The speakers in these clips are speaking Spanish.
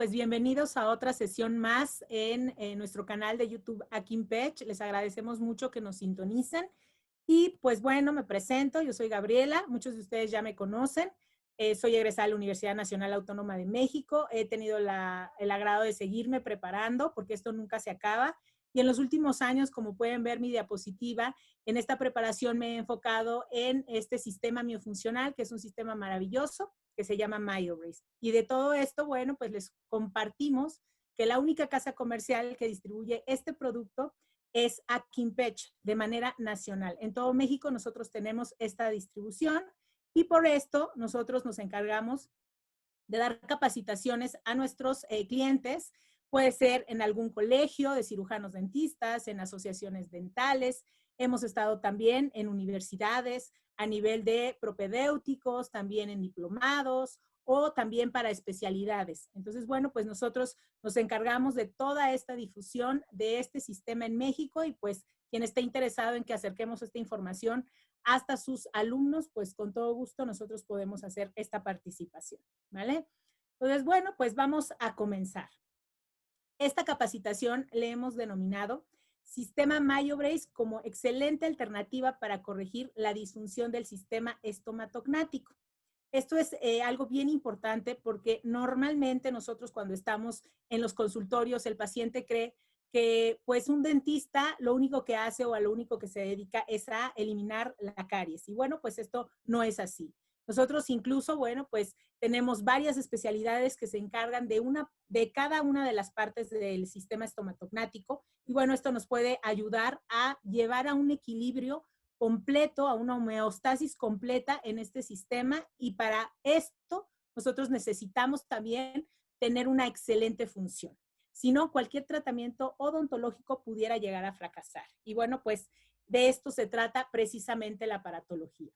Pues bienvenidos a otra sesión más en nuestro canal de YouTube Akinpech. Les agradecemos mucho que nos sintonicen. Y pues bueno, me presento, yo soy Gabriela, muchos de ustedes ya me conocen. Soy egresada de la Universidad Nacional Autónoma de México. He tenido el agrado de seguirme preparando porque esto nunca se acaba. Y en los últimos años, como pueden ver mi diapositiva, en esta preparación me he enfocado en este sistema miofuncional, que es un sistema maravilloso, que se llama MyoBrace. Y de todo esto, bueno, pues les compartimos que la única casa comercial que distribuye este producto es Akinpech de manera nacional. En todo México nosotros tenemos esta distribución y por esto nosotros nos encargamos de dar capacitaciones a nuestros clientes. Puede ser en algún colegio de cirujanos dentistas, en asociaciones dentales. Hemos estado también en universidades a nivel de propedéuticos, también en diplomados o también para especialidades. Entonces, bueno, pues nosotros nos encargamos de toda esta difusión de este sistema en México y pues quien esté interesado en que acerquemos esta información hasta sus alumnos, pues con todo gusto nosotros podemos hacer esta participación, ¿vale? Entonces, bueno, pues vamos a comenzar. Esta capacitación le hemos denominado Sistema MyoBrace como excelente alternativa para corregir la disfunción del sistema estomatognático. Esto es algo bien importante porque normalmente nosotros cuando estamos en los consultorios, el paciente cree que pues un dentista lo único que hace o a lo único que se dedica es a eliminar la caries. Y bueno, pues esto no es así. Nosotros incluso, bueno, pues tenemos varias especialidades que se encargan de cada una de las partes del sistema estomatognático. Y bueno, esto nos puede ayudar a llevar a un equilibrio completo, a una homeostasis completa en este sistema y para esto nosotros necesitamos también tener una excelente función. Si no, cualquier tratamiento odontológico pudiera llegar a fracasar. Y bueno, pues de esto se trata precisamente la aparatología.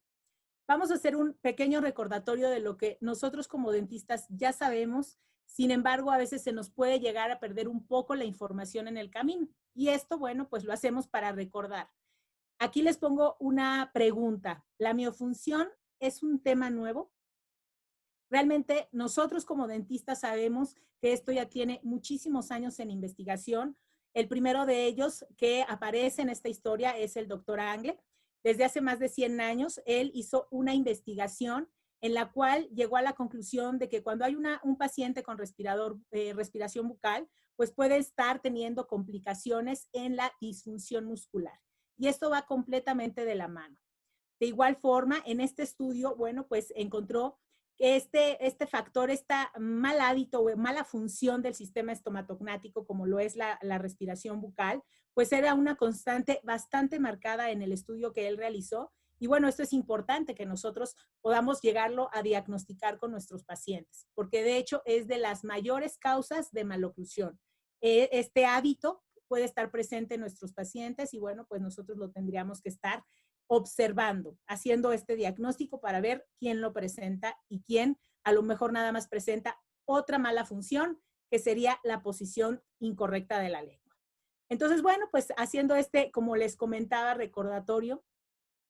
Vamos a hacer un pequeño recordatorio de lo que nosotros como dentistas ya sabemos, sin embargo, a veces se nos puede llegar a perder un poco la información en el camino. Y esto, bueno, pues lo hacemos para recordar. Aquí les pongo una pregunta. ¿La miofunción es un tema nuevo? Realmente nosotros como dentistas sabemos que esto ya tiene muchísimos años en investigación. El primero de ellos que aparece en esta historia es el doctor Angle. Desde hace más de 100 años, él hizo una investigación en la cual llegó a la conclusión de que cuando hay un paciente con respiración bucal, pues puede estar teniendo complicaciones en la disfunción muscular. Y esto va completamente de la mano. De igual forma, en este estudio, bueno, pues encontró que este factor, esta mal hábito o mala función del sistema estomatognático, como lo es la respiración bucal, pues era una constante bastante marcada en el estudio que él realizó. Y bueno, esto es importante que nosotros podamos llegarlo a diagnosticar con nuestros pacientes, porque de hecho es de las mayores causas de maloclusión. Este hábito puede estar presente en nuestros pacientes y bueno, pues nosotros lo tendríamos que estar observando, haciendo este diagnóstico para ver quién lo presenta y quién a lo mejor nada más presenta otra mala función, que sería la posición incorrecta de la lengua. Entonces, bueno, pues haciendo como les comentaba, recordatorio,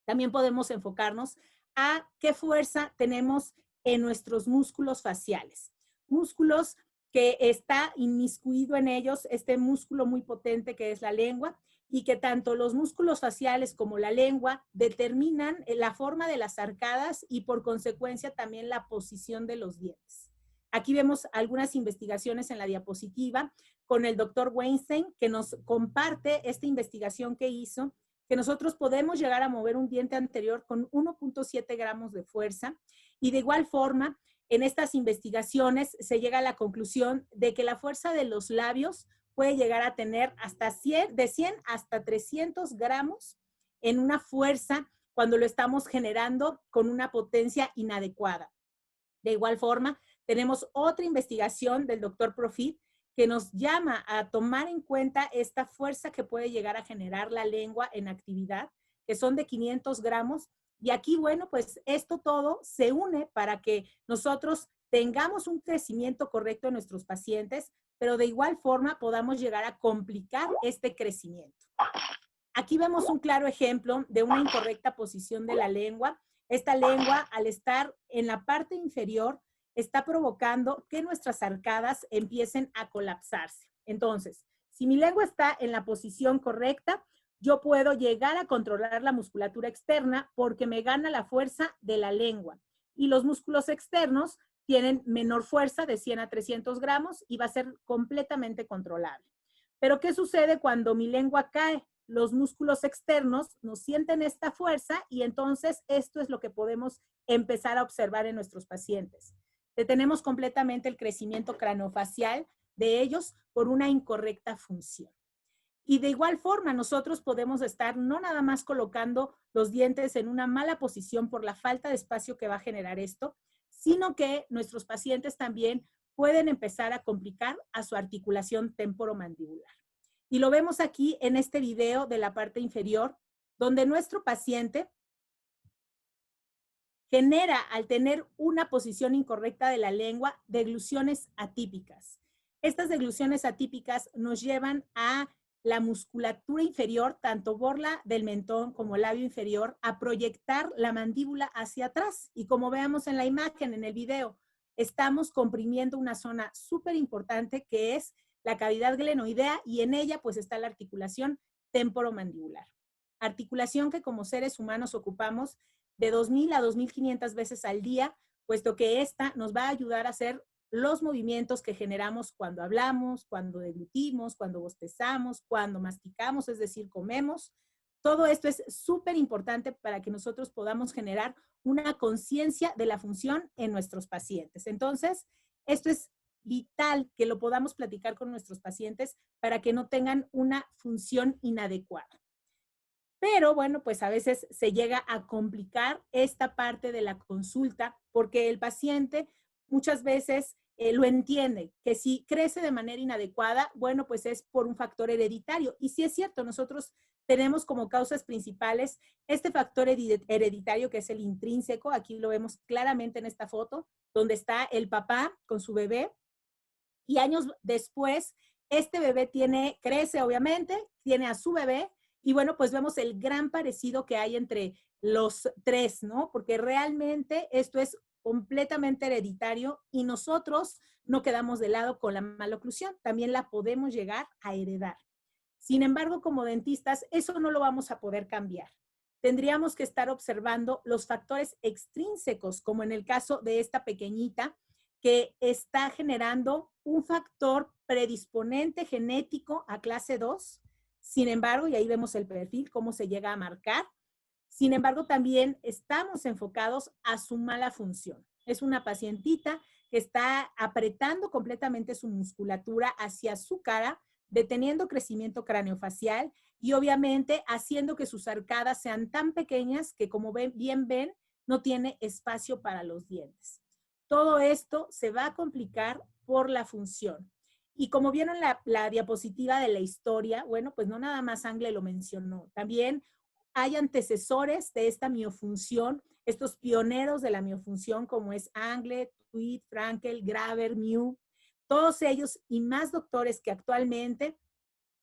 también podemos enfocarnos a qué fuerza tenemos en nuestros músculos faciales. Músculos que está inmiscuido en ellos este músculo muy potente que es la lengua y que tanto los músculos faciales como la lengua determinan la forma de las arcadas y por consecuencia también la posición de los dientes. Aquí vemos algunas investigaciones en la diapositiva con el doctor Weinstein que nos comparte esta investigación que hizo, que nosotros podemos llegar a mover un diente anterior con 1.7 gramos de fuerza y de igual forma en estas investigaciones se llega a la conclusión de que la fuerza de los labios puede llegar a tener hasta de 100 hasta 300 gramos en una fuerza cuando lo estamos generando con una potencia inadecuada. De igual forma, tenemos otra investigación del doctor Profit que nos llama a tomar en cuenta esta fuerza que puede llegar a generar la lengua en actividad, que son de 500 gramos. Y aquí, bueno, pues esto todo se une para que nosotros tengamos un crecimiento correcto en nuestros pacientes, pero de igual forma podamos llegar a complicar este crecimiento. Aquí vemos un claro ejemplo de una incorrecta posición de la lengua. Esta lengua, al estar en la parte inferior, está provocando que nuestras arcadas empiecen a colapsarse. Entonces, si mi lengua está en la posición correcta, yo puedo llegar a controlar la musculatura externa porque me gana la fuerza de la lengua. Y los músculos externos tienen menor fuerza, de 100 a 300 gramos, y va a ser completamente controlable. Pero ¿qué sucede cuando mi lengua cae? Los músculos externos no sienten esta fuerza y entonces esto es lo que podemos empezar a observar en nuestros pacientes. Detenemos completamente el crecimiento craneofacial de ellos por una incorrecta función. Y de igual forma, nosotros podemos estar no nada más colocando los dientes en una mala posición por la falta de espacio que va a generar esto, sino que nuestros pacientes también pueden empezar a complicar a su articulación temporomandibular. Y lo vemos aquí en este video de la parte inferior, donde nuestro paciente genera, al tener una posición incorrecta de la lengua, degluciones atípicas. Estas degluciones atípicas nos llevan a la musculatura inferior, tanto borla del mentón como el labio inferior, a proyectar la mandíbula hacia atrás. Y como veamos en la imagen, en el video, estamos comprimiendo una zona súper importante que es la cavidad glenoidea y en ella pues está la articulación temporomandibular. Articulación que como seres humanos ocupamos de 2,000 a 2,500 veces al día, puesto que esta nos va a ayudar a hacer los movimientos que generamos cuando hablamos, cuando deglutimos, cuando bostezamos, cuando masticamos, es decir, comemos. Todo esto es súper importante para que nosotros podamos generar una conciencia de la función en nuestros pacientes. Entonces, esto es vital que lo podamos platicar con nuestros pacientes para que no tengan una función inadecuada. Pero bueno, pues a veces se llega a complicar esta parte de la consulta porque el paciente muchas veces lo entiende, que si crece de manera inadecuada, bueno, pues es por un factor hereditario. Y sí es cierto, nosotros tenemos como causas principales este factor hereditario que es el intrínseco. Aquí lo vemos claramente en esta foto, donde está el papá con su bebé y años después este bebé crece obviamente, tiene a su bebé y bueno, pues vemos el gran parecido que hay entre los tres, ¿no? Porque realmente esto es completamente hereditario y nosotros no quedamos de lado con la maloclusión, también la podemos llegar a heredar. Sin embargo, como dentistas, eso no lo vamos a poder cambiar. Tendríamos que estar observando los factores extrínsecos, como en el caso de esta pequeñita, que está generando un factor predisponente genético a clase 2. Sin embargo, y ahí vemos el perfil, cómo se llega a marcar. Sin embargo, también estamos enfocados a su mala función. Es una pacientita que está apretando completamente su musculatura hacia su cara, deteniendo crecimiento craneofacial y obviamente haciendo que sus arcadas sean tan pequeñas que, como bien ven, no tiene espacio para los dientes. Todo esto se va a complicar por la función. Y como vieron la diapositiva de la historia, bueno, pues no nada más Angle lo mencionó, también hay antecesores de esta miofunción, estos pioneros de la miofunción como es Angle, Tweed, Frankel, Graver, Mew, todos ellos y más doctores que actualmente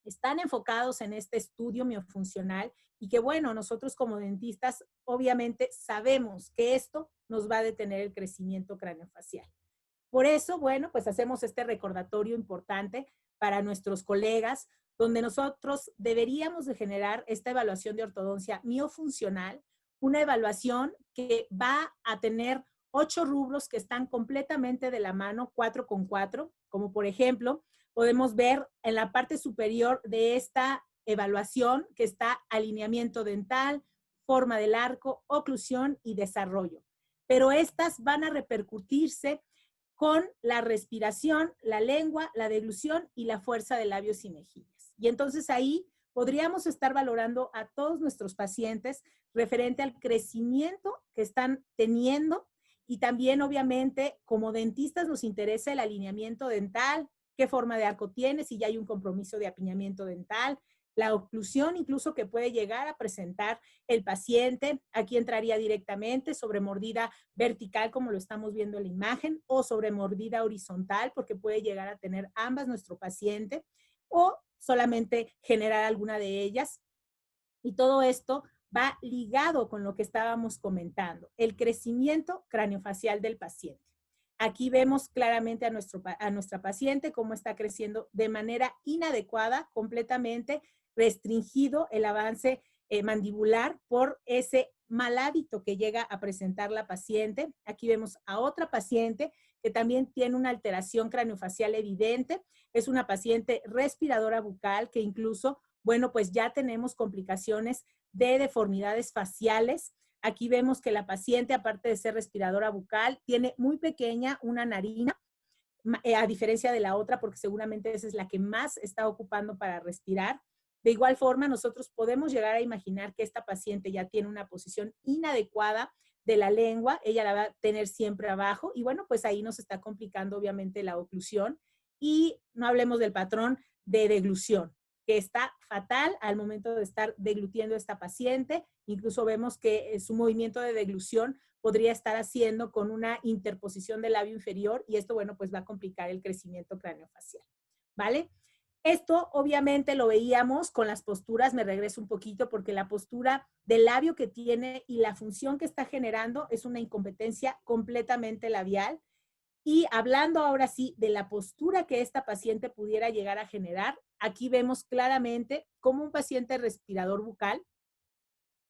están enfocados en este estudio miofuncional y que bueno, nosotros como dentistas obviamente sabemos que esto nos va a detener el crecimiento craneofacial. Por eso, bueno, pues hacemos este recordatorio importante para nuestros colegas, donde nosotros deberíamos de generar esta evaluación de ortodoncia miofuncional, una evaluación que va a tener 8 rubros que están completamente de la mano, 4x4, como por ejemplo, podemos ver en la parte superior de esta evaluación que está alineamiento dental, forma del arco, oclusión y desarrollo. Pero estas van a repercutirse con la respiración, la lengua, la deglución y la fuerza de labios y mejillas. Y entonces ahí podríamos estar valorando a todos nuestros pacientes referente al crecimiento que están teniendo y también obviamente como dentistas nos interesa el alineamiento dental, qué forma de arco tiene, si ya hay un compromiso de apiñamiento dental, la oclusión incluso que puede llegar a presentar el paciente. Aquí entraría directamente sobre mordida vertical, como lo estamos viendo en la imagen, o sobre mordida horizontal, porque puede llegar a tener ambas nuestro paciente, o solamente generar alguna de ellas. Y todo esto va ligado con lo que estábamos comentando, el crecimiento craneofacial del paciente. Aquí vemos claramente a nuestra paciente cómo está creciendo de manera inadecuada, completamente restringido el avance mandibular por ese mal hábito que llega a presentar la paciente. Aquí vemos a otra paciente que también tiene una alteración craniofacial evidente. Es una paciente respiradora bucal que incluso, bueno, pues ya tenemos complicaciones de deformidades faciales. Aquí vemos que la paciente, aparte de ser respiradora bucal, tiene muy pequeña una narina, a diferencia de la otra, porque seguramente esa es la que más está ocupando para respirar. De igual forma, nosotros podemos llegar a imaginar que esta paciente ya tiene una posición inadecuada de la lengua, ella la va a tener siempre abajo, y bueno, pues ahí nos está complicando obviamente la oclusión, y no hablemos del patrón de deglución, que está fatal al momento de estar deglutiendo a esta paciente. Incluso vemos que su movimiento de deglución podría estar haciendo con una interposición del labio inferior y esto, bueno, pues va a complicar el crecimiento craneofacial, ¿vale? Esto obviamente lo veíamos con las posturas, me regreso un poquito porque la postura del labio que tiene y la función que está generando es una incompetencia completamente labial. Y hablando ahora sí de la postura que esta paciente pudiera llegar a generar, aquí vemos claramente cómo un paciente respirador bucal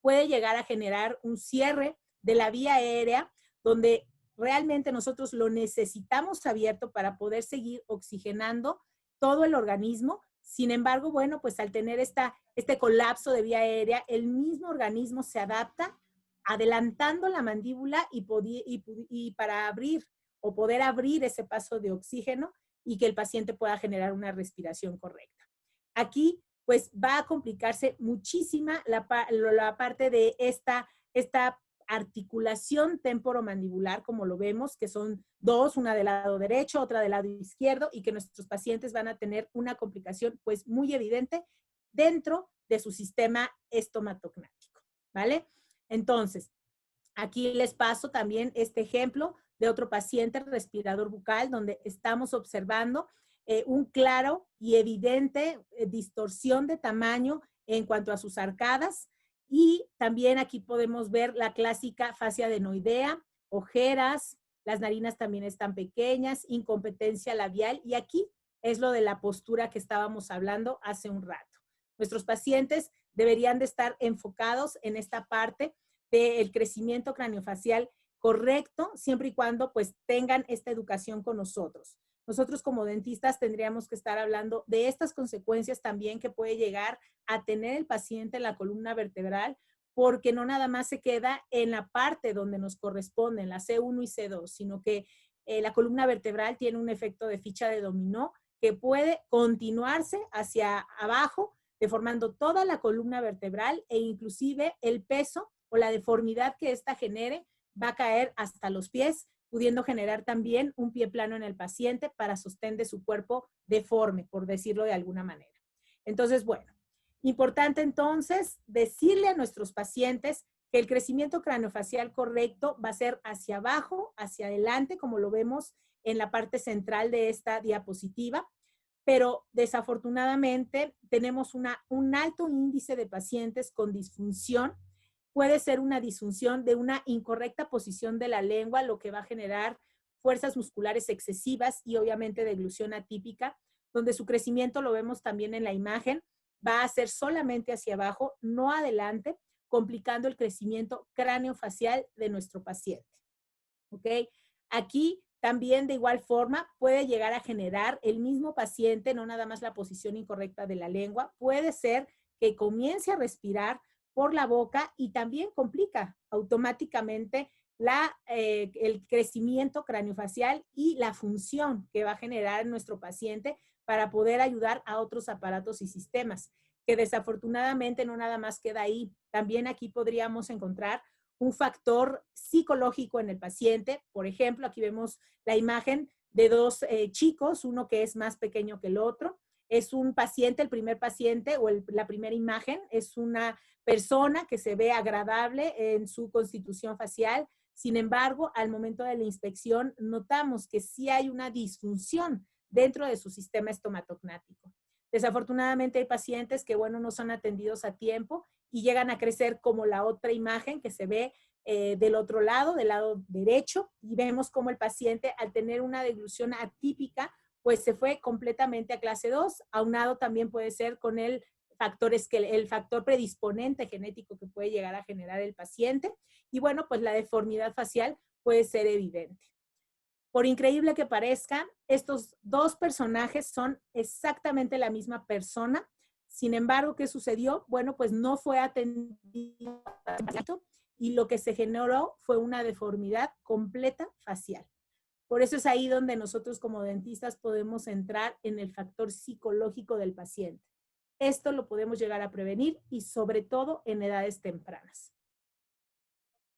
puede llegar a generar un cierre de la vía aérea donde realmente nosotros lo necesitamos abierto para poder seguir oxigenando todo el organismo. Sin embargo, bueno, pues al tener este colapso de vía aérea, el mismo organismo se adapta adelantando la mandíbula y para abrir o poder abrir ese paso de oxígeno y que el paciente pueda generar una respiración correcta. Aquí pues va a complicarse muchísima la parte de esta articulación temporomandibular, como lo vemos, que son dos, una del lado derecho, otra del lado izquierdo, y que nuestros pacientes van a tener una complicación pues muy evidente dentro de su sistema estomatognático, ¿vale? Entonces, aquí les paso también este ejemplo de otro paciente respirador bucal donde estamos observando un claro y evidente distorsión de tamaño en cuanto a sus arcadas y también aquí podemos ver la clásica fascia adenoidea, ojeras, las narinas también están pequeñas, incompetencia labial y aquí es lo de la postura que estábamos hablando hace un rato. Nuestros pacientes deberían de estar enfocados en esta parte del crecimiento craniofacial correcto, siempre y cuando pues tengan esta educación con nosotros. Nosotros como dentistas tendríamos que estar hablando de estas consecuencias también que puede llegar a tener el paciente en la columna vertebral, porque no nada más se queda en la parte donde nos corresponden, la C1 y C2, sino que la columna vertebral tiene un efecto de ficha de dominó que puede continuarse hacia abajo, deformando toda la columna vertebral e inclusive el peso o la deformidad que ésta genere va a caer hasta los pies, pudiendo generar también un pie plano en el paciente para sostén de su cuerpo deforme, por decirlo de alguna manera. Entonces, bueno, importante entonces decirle a nuestros pacientes que el crecimiento craniofacial correcto va a ser hacia abajo, hacia adelante, como lo vemos en la parte central de esta diapositiva, pero desafortunadamente tenemos un alto índice de pacientes con disfunción. Puede ser una disfunción de una incorrecta posición de la lengua, lo que va a generar fuerzas musculares excesivas y obviamente deglución atípica, donde su crecimiento, lo vemos también en la imagen, va a ser solamente hacia abajo, no adelante, complicando el crecimiento craneofacial de nuestro paciente. ¿Ok? Aquí también de igual forma puede llegar a generar el mismo paciente, no nada más la posición incorrecta de la lengua, puede ser que comience a respirar por la boca y también complica automáticamente el crecimiento craniofacial y la función que va a generar en nuestro paciente para poder ayudar a otros aparatos y sistemas, que desafortunadamente no nada más queda ahí. También aquí podríamos encontrar un factor psicológico en el paciente. Por ejemplo, aquí vemos la imagen de dos chicos, uno que es más pequeño que el otro. Es un paciente, el primer paciente o la primera imagen es una persona que se ve agradable en su constitución facial. Sin embargo, al momento de la inspección notamos que sí hay una disfunción dentro de su sistema estomatognático. Desafortunadamente hay pacientes que, bueno, no son atendidos a tiempo y llegan a crecer como la otra imagen que se ve del otro lado, del lado derecho, y vemos cómo el paciente, al tener una deglución atípica, pues se fue completamente a clase 2, aunado también puede ser con el factor predisponente genético que puede llegar a generar el paciente, y bueno, pues la deformidad facial puede ser evidente. Por increíble que parezca, estos dos personajes son exactamente la misma persona. Sin embargo, ¿qué sucedió? Bueno, pues no fue atendido y lo que se generó fue una deformidad completa facial. Por eso es ahí donde nosotros como dentistas podemos entrar en el factor psicológico del paciente. Esto lo podemos llegar a prevenir y sobre todo en edades tempranas.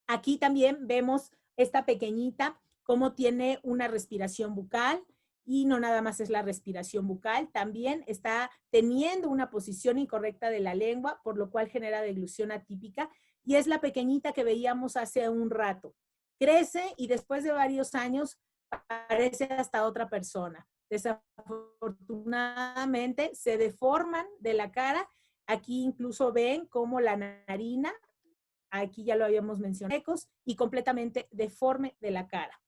Aquí también vemos esta pequeñita cómo tiene una respiración bucal y no nada más es la respiración bucal, también está teniendo una posición incorrecta de la lengua, por lo cual genera deglución atípica y es la pequeñita que veíamos hace un rato. Crece y después de varios años parece hasta otra persona. Desafortunadamente se deforman de la cara. Aquí incluso ven cómo la narina, aquí ya lo habíamos mencionado, y completamente deforme de la cara.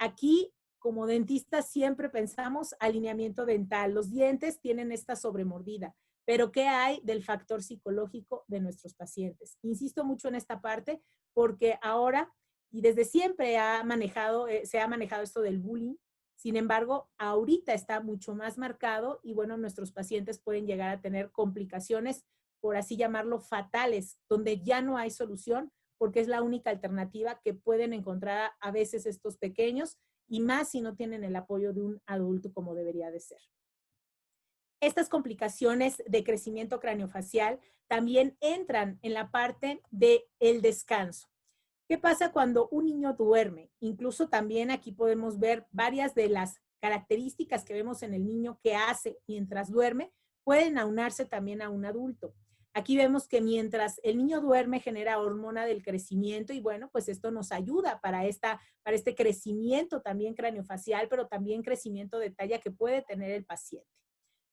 Aquí, como dentistas, siempre pensamos alineamiento dental. Los dientes tienen esta sobremordida, pero ¿qué hay del factor psicológico de nuestros pacientes? Insisto mucho en esta parte porque ahora y desde siempre se ha manejado esto del bullying. Sin embargo, ahorita está mucho más marcado y bueno, nuestros pacientes pueden llegar a tener complicaciones, por así llamarlo, fatales, donde ya no hay solución porque es la única alternativa que pueden encontrar a veces estos pequeños y más si no tienen el apoyo de un adulto como debería de ser. Estas complicaciones de crecimiento craniofacial también entran en la parte del descanso. ¿Qué pasa cuando un niño duerme? Incluso también aquí podemos ver varias de las características que vemos en el niño que hace mientras duerme, pueden aunarse también a un adulto. Aquí vemos que mientras el niño duerme genera hormona del crecimiento y bueno, pues esto nos ayuda para este crecimiento también craniofacial, pero también crecimiento de talla que puede tener el paciente.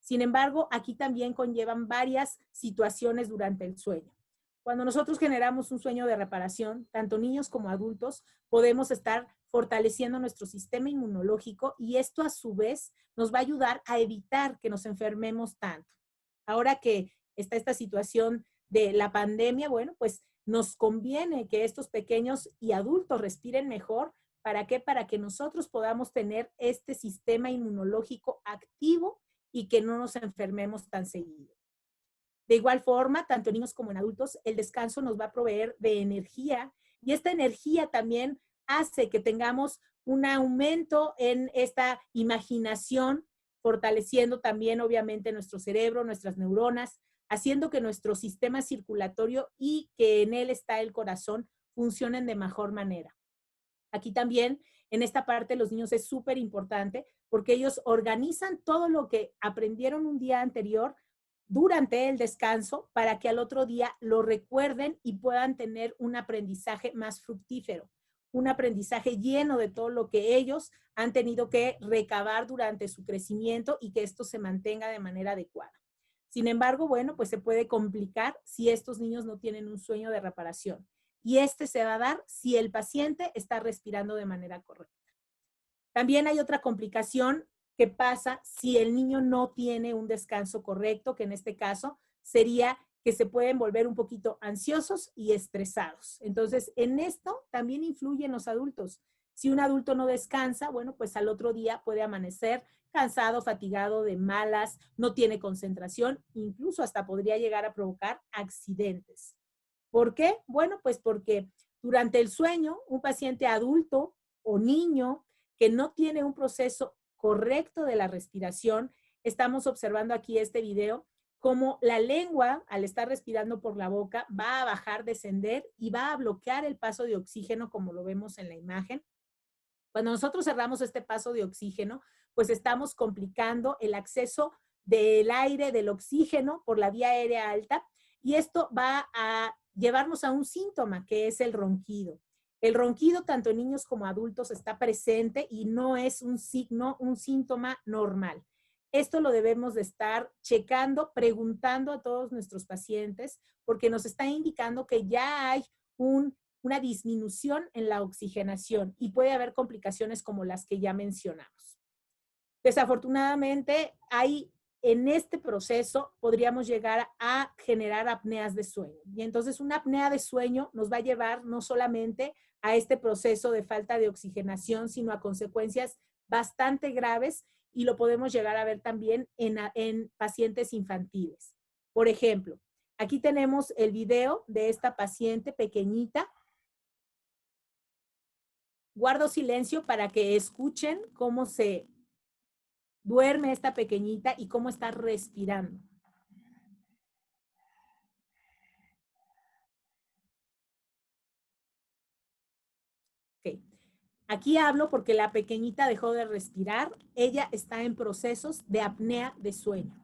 Sin embargo, aquí también conllevan varias situaciones durante el sueño. Cuando nosotros generamos un sueño de reparación, tanto niños como adultos, podemos estar fortaleciendo nuestro sistema inmunológico y esto a su vez nos va a ayudar a evitar que nos enfermemos tanto. Ahora que está esta situación de la pandemia, bueno, pues nos conviene que estos pequeños y adultos respiren mejor. ¿Para qué? Para que nosotros podamos tener este sistema inmunológico activo y que no nos enfermemos tan seguido. De igual forma, tanto en niños como en adultos, el descanso nos va a proveer de energía y esta energía también hace que tengamos un aumento en esta imaginación, fortaleciendo también obviamente nuestro cerebro, nuestras neuronas, haciendo que nuestro sistema circulatorio y que en él está el corazón funcionen de mejor manera. Aquí también, en esta parte, los niños es súper importante porque ellos organizan todo lo que aprendieron un día anterior durante el descanso para que al otro día lo recuerden y puedan tener un aprendizaje más fructífero, un aprendizaje lleno de todo lo que ellos han tenido que recabar durante su crecimiento y que esto se mantenga de manera adecuada. Sin embargo, bueno, pues se puede complicar si estos niños no tienen un sueño de reparación y este se va a dar si el paciente está respirando de manera correcta. También hay otra complicación que pasa si el niño no tiene un descanso correcto, que en este caso sería que se pueden volver un poquito ansiosos y estresados. Entonces, en esto también influyen los adultos. Si un adulto no descansa, bueno, pues al otro día puede amanecer cansado, fatigado, de malas, no tiene concentración, incluso hasta podría llegar a provocar accidentes. ¿Por qué? Bueno, pues porque durante el sueño, un paciente adulto o niño que no tiene un proceso correcto de la respiración, estamos observando aquí este video, como la lengua, al estar respirando por la boca, va a bajar, descender y va a bloquear el paso de oxígeno, como lo vemos en la imagen. Cuando nosotros cerramos este paso de oxígeno, pues estamos complicando el acceso del aire, del oxígeno por la vía aérea alta y esto va a llevarnos a un síntoma que es el ronquido. El ronquido, tanto en niños como adultos, está presente y no es un signo, un síntoma normal. Esto lo debemos de estar checando, preguntando a todos nuestros pacientes, porque nos está indicando que ya hay una disminución en la oxigenación y puede haber complicaciones como las que ya mencionamos. Desafortunadamente, en este proceso podríamos llegar a generar apneas de sueño. Y entonces una apnea de sueño nos va a llevar no solamente a este proceso de falta de oxigenación, sino a consecuencias bastante graves y lo podemos llegar a ver también en pacientes infantiles. Por ejemplo, aquí tenemos el video de esta paciente pequeñita. Guardo silencio para que escuchen cómo se duerme esta pequeñita y cómo está respirando. Okay. Aquí hablo porque la pequeñita dejó de respirar. Ella está en procesos de apnea de sueño.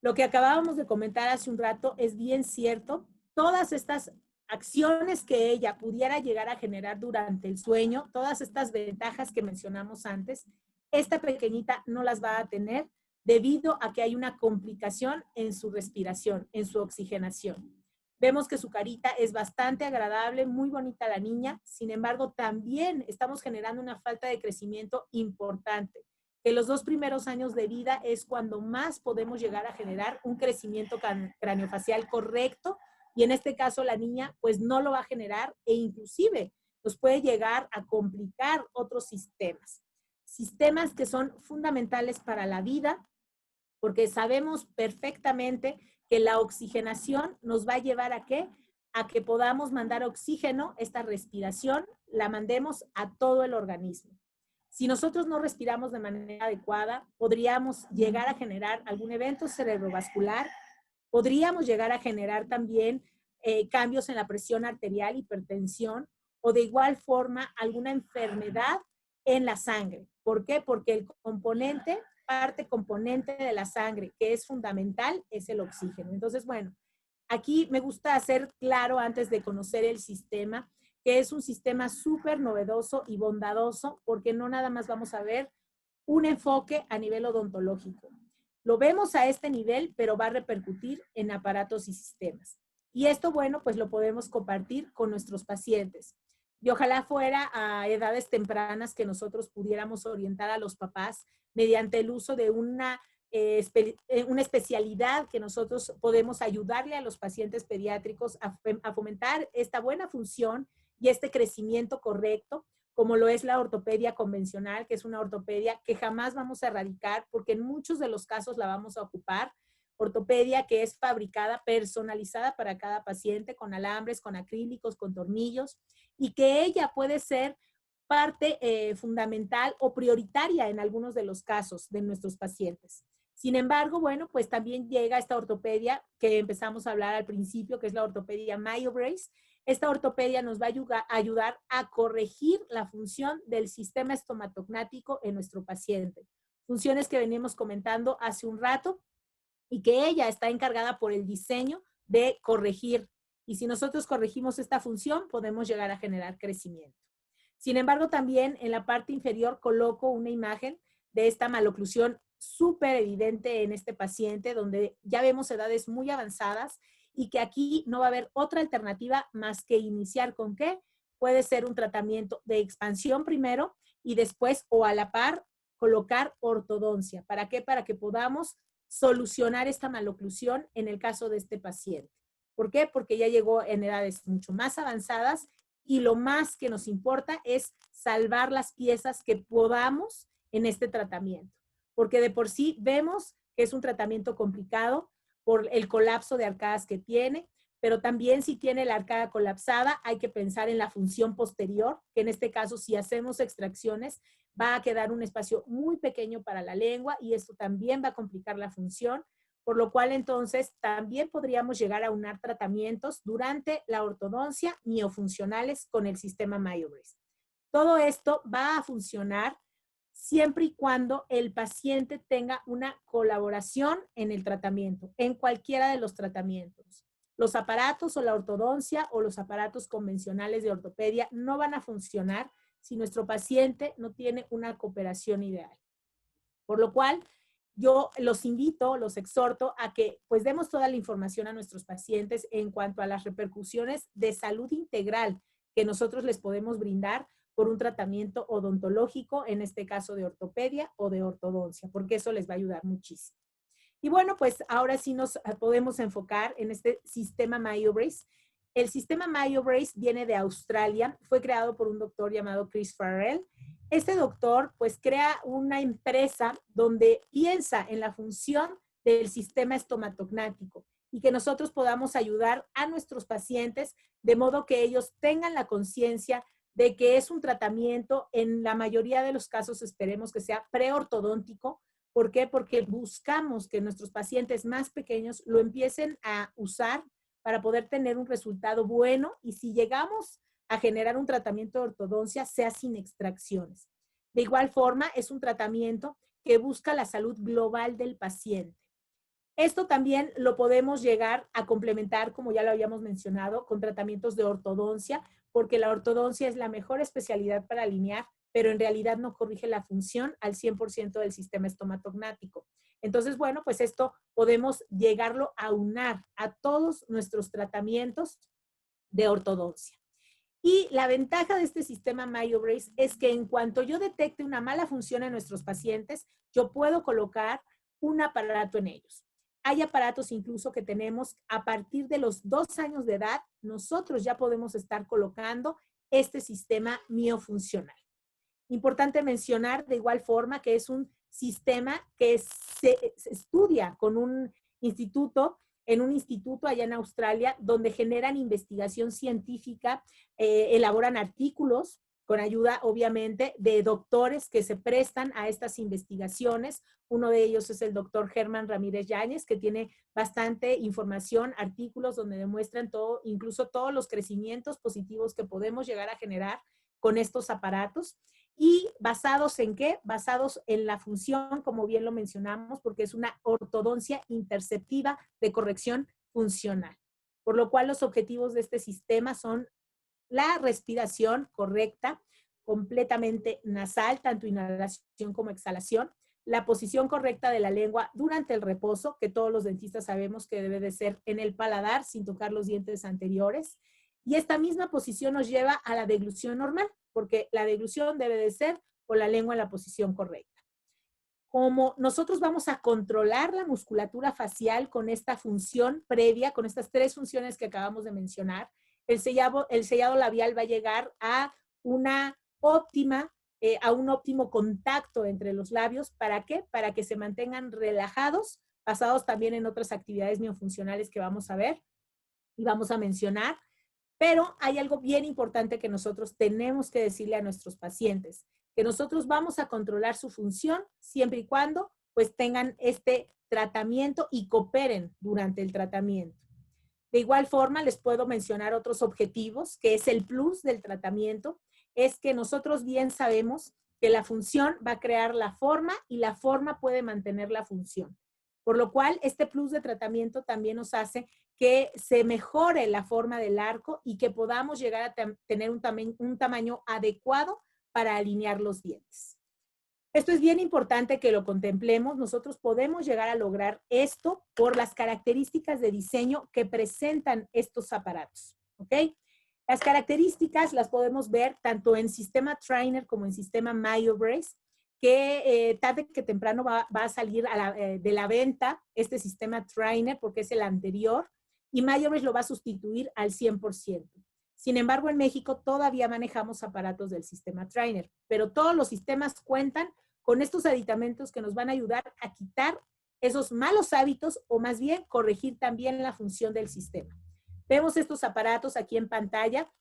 Lo que acabábamos de comentar hace un rato es bien cierto. Todas estas acciones que ella pudiera llegar a generar durante el sueño, todas estas ventajas que mencionamos antes, esta pequeñita no las va a tener debido a que hay una complicación en su respiración, en su oxigenación. Vemos que su carita es bastante agradable, muy bonita la niña, sin embargo, también estamos generando una falta de crecimiento importante, que los 2 primeros años de vida es cuando más podemos llegar a generar un crecimiento craneofacial correcto, y en este caso la niña pues no lo va a generar e inclusive nos puede llegar a complicar otros sistemas que son fundamentales para la vida, porque sabemos perfectamente que la oxigenación nos va a llevar ¿a qué? A que podamos mandar oxígeno, esta respiración, la mandemos a todo el organismo. Si nosotros no respiramos de manera adecuada, podríamos llegar a generar algún evento cerebrovascular, podríamos llegar a generar también cambios en la presión arterial, hipertensión, o de igual forma alguna enfermedad en la sangre. ¿Por qué? Porque el parte componente de la sangre que es fundamental es el oxígeno. Entonces, bueno, aquí me gusta hacer claro antes de conocer el sistema, que es un sistema súper novedoso y bondadoso, porque no nada más vamos a ver un enfoque a nivel odontológico. Lo vemos a este nivel, pero va a repercutir en aparatos y sistemas. Y esto, bueno, pues lo podemos compartir con nuestros pacientes. Y ojalá fuera a edades tempranas que nosotros pudiéramos orientar a los papás mediante el uso de una especialidad que nosotros podemos ayudarle a los pacientes pediátricos a fomentar esta buena función y este crecimiento correcto, como lo es la ortopedia convencional, que es una ortopedia que jamás vamos a erradicar porque en muchos de los casos la vamos a ocupar. Ortopedia que es fabricada, personalizada para cada paciente, con alambres, con acrílicos, con tornillos, y que ella puede ser parte fundamental o prioritaria en algunos de los casos de nuestros pacientes. Sin embargo, bueno, pues también llega esta ortopedia que empezamos a hablar al principio, que es la ortopedia MyoBrace. Esta ortopedia nos va a ayudar a corregir la función del sistema estomatognático en nuestro paciente. Funciones que venimos comentando hace un rato y que ella está encargada por el diseño de corregir. Y si nosotros corregimos esta función, podemos llegar a generar crecimiento. Sin embargo, también en la parte inferior coloco una imagen de esta maloclusión súper evidente en este paciente, donde ya vemos edades muy avanzadas y que aquí no va a haber otra alternativa más que iniciar con qué. Puede ser un tratamiento de expansión primero y después o a la par colocar ortodoncia. ¿Para qué? Para que podamos solucionar esta maloclusión en el caso de este paciente. ¿Por qué? Porque ya llegó en edades mucho más avanzadas y lo más que nos importa es salvar las piezas que podamos en este tratamiento. Porque de por sí vemos que es un tratamiento complicado por el colapso de arcadas que tiene, pero también si tiene la arcada colapsada hay que pensar en la función posterior, que en este caso si hacemos extracciones va a quedar un espacio muy pequeño para la lengua y esto también va a complicar la función, por lo cual entonces también podríamos llegar a unar tratamientos durante la ortodoncia miofuncionales con el sistema MyoBrace. Todo esto va a funcionar siempre y cuando el paciente tenga una colaboración en el tratamiento, en cualquiera de los tratamientos. Los aparatos o la ortodoncia o los aparatos convencionales de ortopedia no van a funcionar si nuestro paciente no tiene una cooperación ideal. Por lo cual, yo los invito, los exhorto a que pues demos toda la información a nuestros pacientes en cuanto a las repercusiones de salud integral que nosotros les podemos brindar por un tratamiento odontológico, en este caso de ortopedia o de ortodoncia, porque eso les va a ayudar muchísimo. Y bueno, pues ahora sí nos podemos enfocar en este sistema MyoBrace. El sistema MyoBrace viene de Australia, fue creado por un doctor llamado Chris Farrell. Este doctor pues crea una empresa donde piensa en la función del sistema estomatognático y que nosotros podamos ayudar a nuestros pacientes de modo que ellos tengan la conciencia de que es un tratamiento, en la mayoría de los casos esperemos que sea preortodóntico. ¿Por qué? Porque buscamos que nuestros pacientes más pequeños lo empiecen a usar para poder tener un resultado bueno y si llegamos a generar un tratamiento de ortodoncia, sea sin extracciones. De igual forma, es un tratamiento que busca la salud global del paciente. Esto también lo podemos llegar a complementar, como ya lo habíamos mencionado, con tratamientos de ortodoncia, porque la ortodoncia es la mejor especialidad para alinear, pero en realidad no corrige la función al 100% del sistema estomatognático. Entonces, bueno, pues esto podemos llegarlo a unar a todos nuestros tratamientos de ortodoncia. Y la ventaja de este sistema MyoBrace es que en cuanto yo detecte una mala función en nuestros pacientes, yo puedo colocar un aparato en ellos. Hay aparatos incluso que tenemos a partir de los 2 años de edad, nosotros ya podemos estar colocando este sistema miofuncional. Importante mencionar de igual forma que es un sistema que se estudia con un instituto, en un instituto allá en Australia, donde generan investigación científica, elaboran artículos con ayuda, obviamente, de doctores que se prestan a estas investigaciones. Uno de ellos es el doctor Germán Ramírez Yáñez, que tiene bastante información, artículos donde demuestran todo, incluso todos los crecimientos positivos que podemos llegar a generar con estos aparatos. ¿Y basados en qué? Basados en la función, como bien lo mencionamos, porque es una ortodoncia interceptiva de corrección funcional. Por lo cual los objetivos de este sistema son la respiración correcta, completamente nasal, tanto inhalación como exhalación, la posición correcta de la lengua durante el reposo, que todos los dentistas sabemos que debe de ser en el paladar sin tocar los dientes anteriores. Y esta misma posición nos lleva a la deglución normal, porque la deglución debe de ser con la lengua en la posición correcta. Como nosotros vamos a controlar la musculatura facial con esta función previa, con estas 3 funciones que acabamos de mencionar, el sellado labial va a llegar a una óptima, a un óptimo contacto entre los labios. ¿Para qué? Para que se mantengan relajados, basados también en otras actividades miofuncionales que vamos a ver y vamos a mencionar. Pero hay algo bien importante que nosotros tenemos que decirle a nuestros pacientes, que nosotros vamos a controlar su función siempre y cuando pues tengan este tratamiento y cooperen durante el tratamiento. De igual forma, les puedo mencionar otros objetivos, que es el plus del tratamiento, es que nosotros bien sabemos que la función va a crear la forma y la forma puede mantener la función. Por lo cual, este plus de tratamiento también nos hace que se mejore la forma del arco y que podamos llegar a tener un tamaño adecuado para alinear los dientes. Esto es bien importante que lo contemplemos. Nosotros podemos llegar a lograr esto por las características de diseño que presentan estos aparatos, ¿ok? Las características las podemos ver tanto en sistema Trainer como en sistema MyoBrace, que tarde que temprano va a salir de la venta este sistema Trainer porque es el anterior y MyoBrace lo va a sustituir al 100%. Sin embargo, en México todavía manejamos aparatos del sistema Trainer, pero todos los sistemas cuentan con estos aditamentos que nos van a ayudar a quitar esos malos hábitos o más bien corregir también la función del sistema. Vemos estos aparatos aquí en pantalla,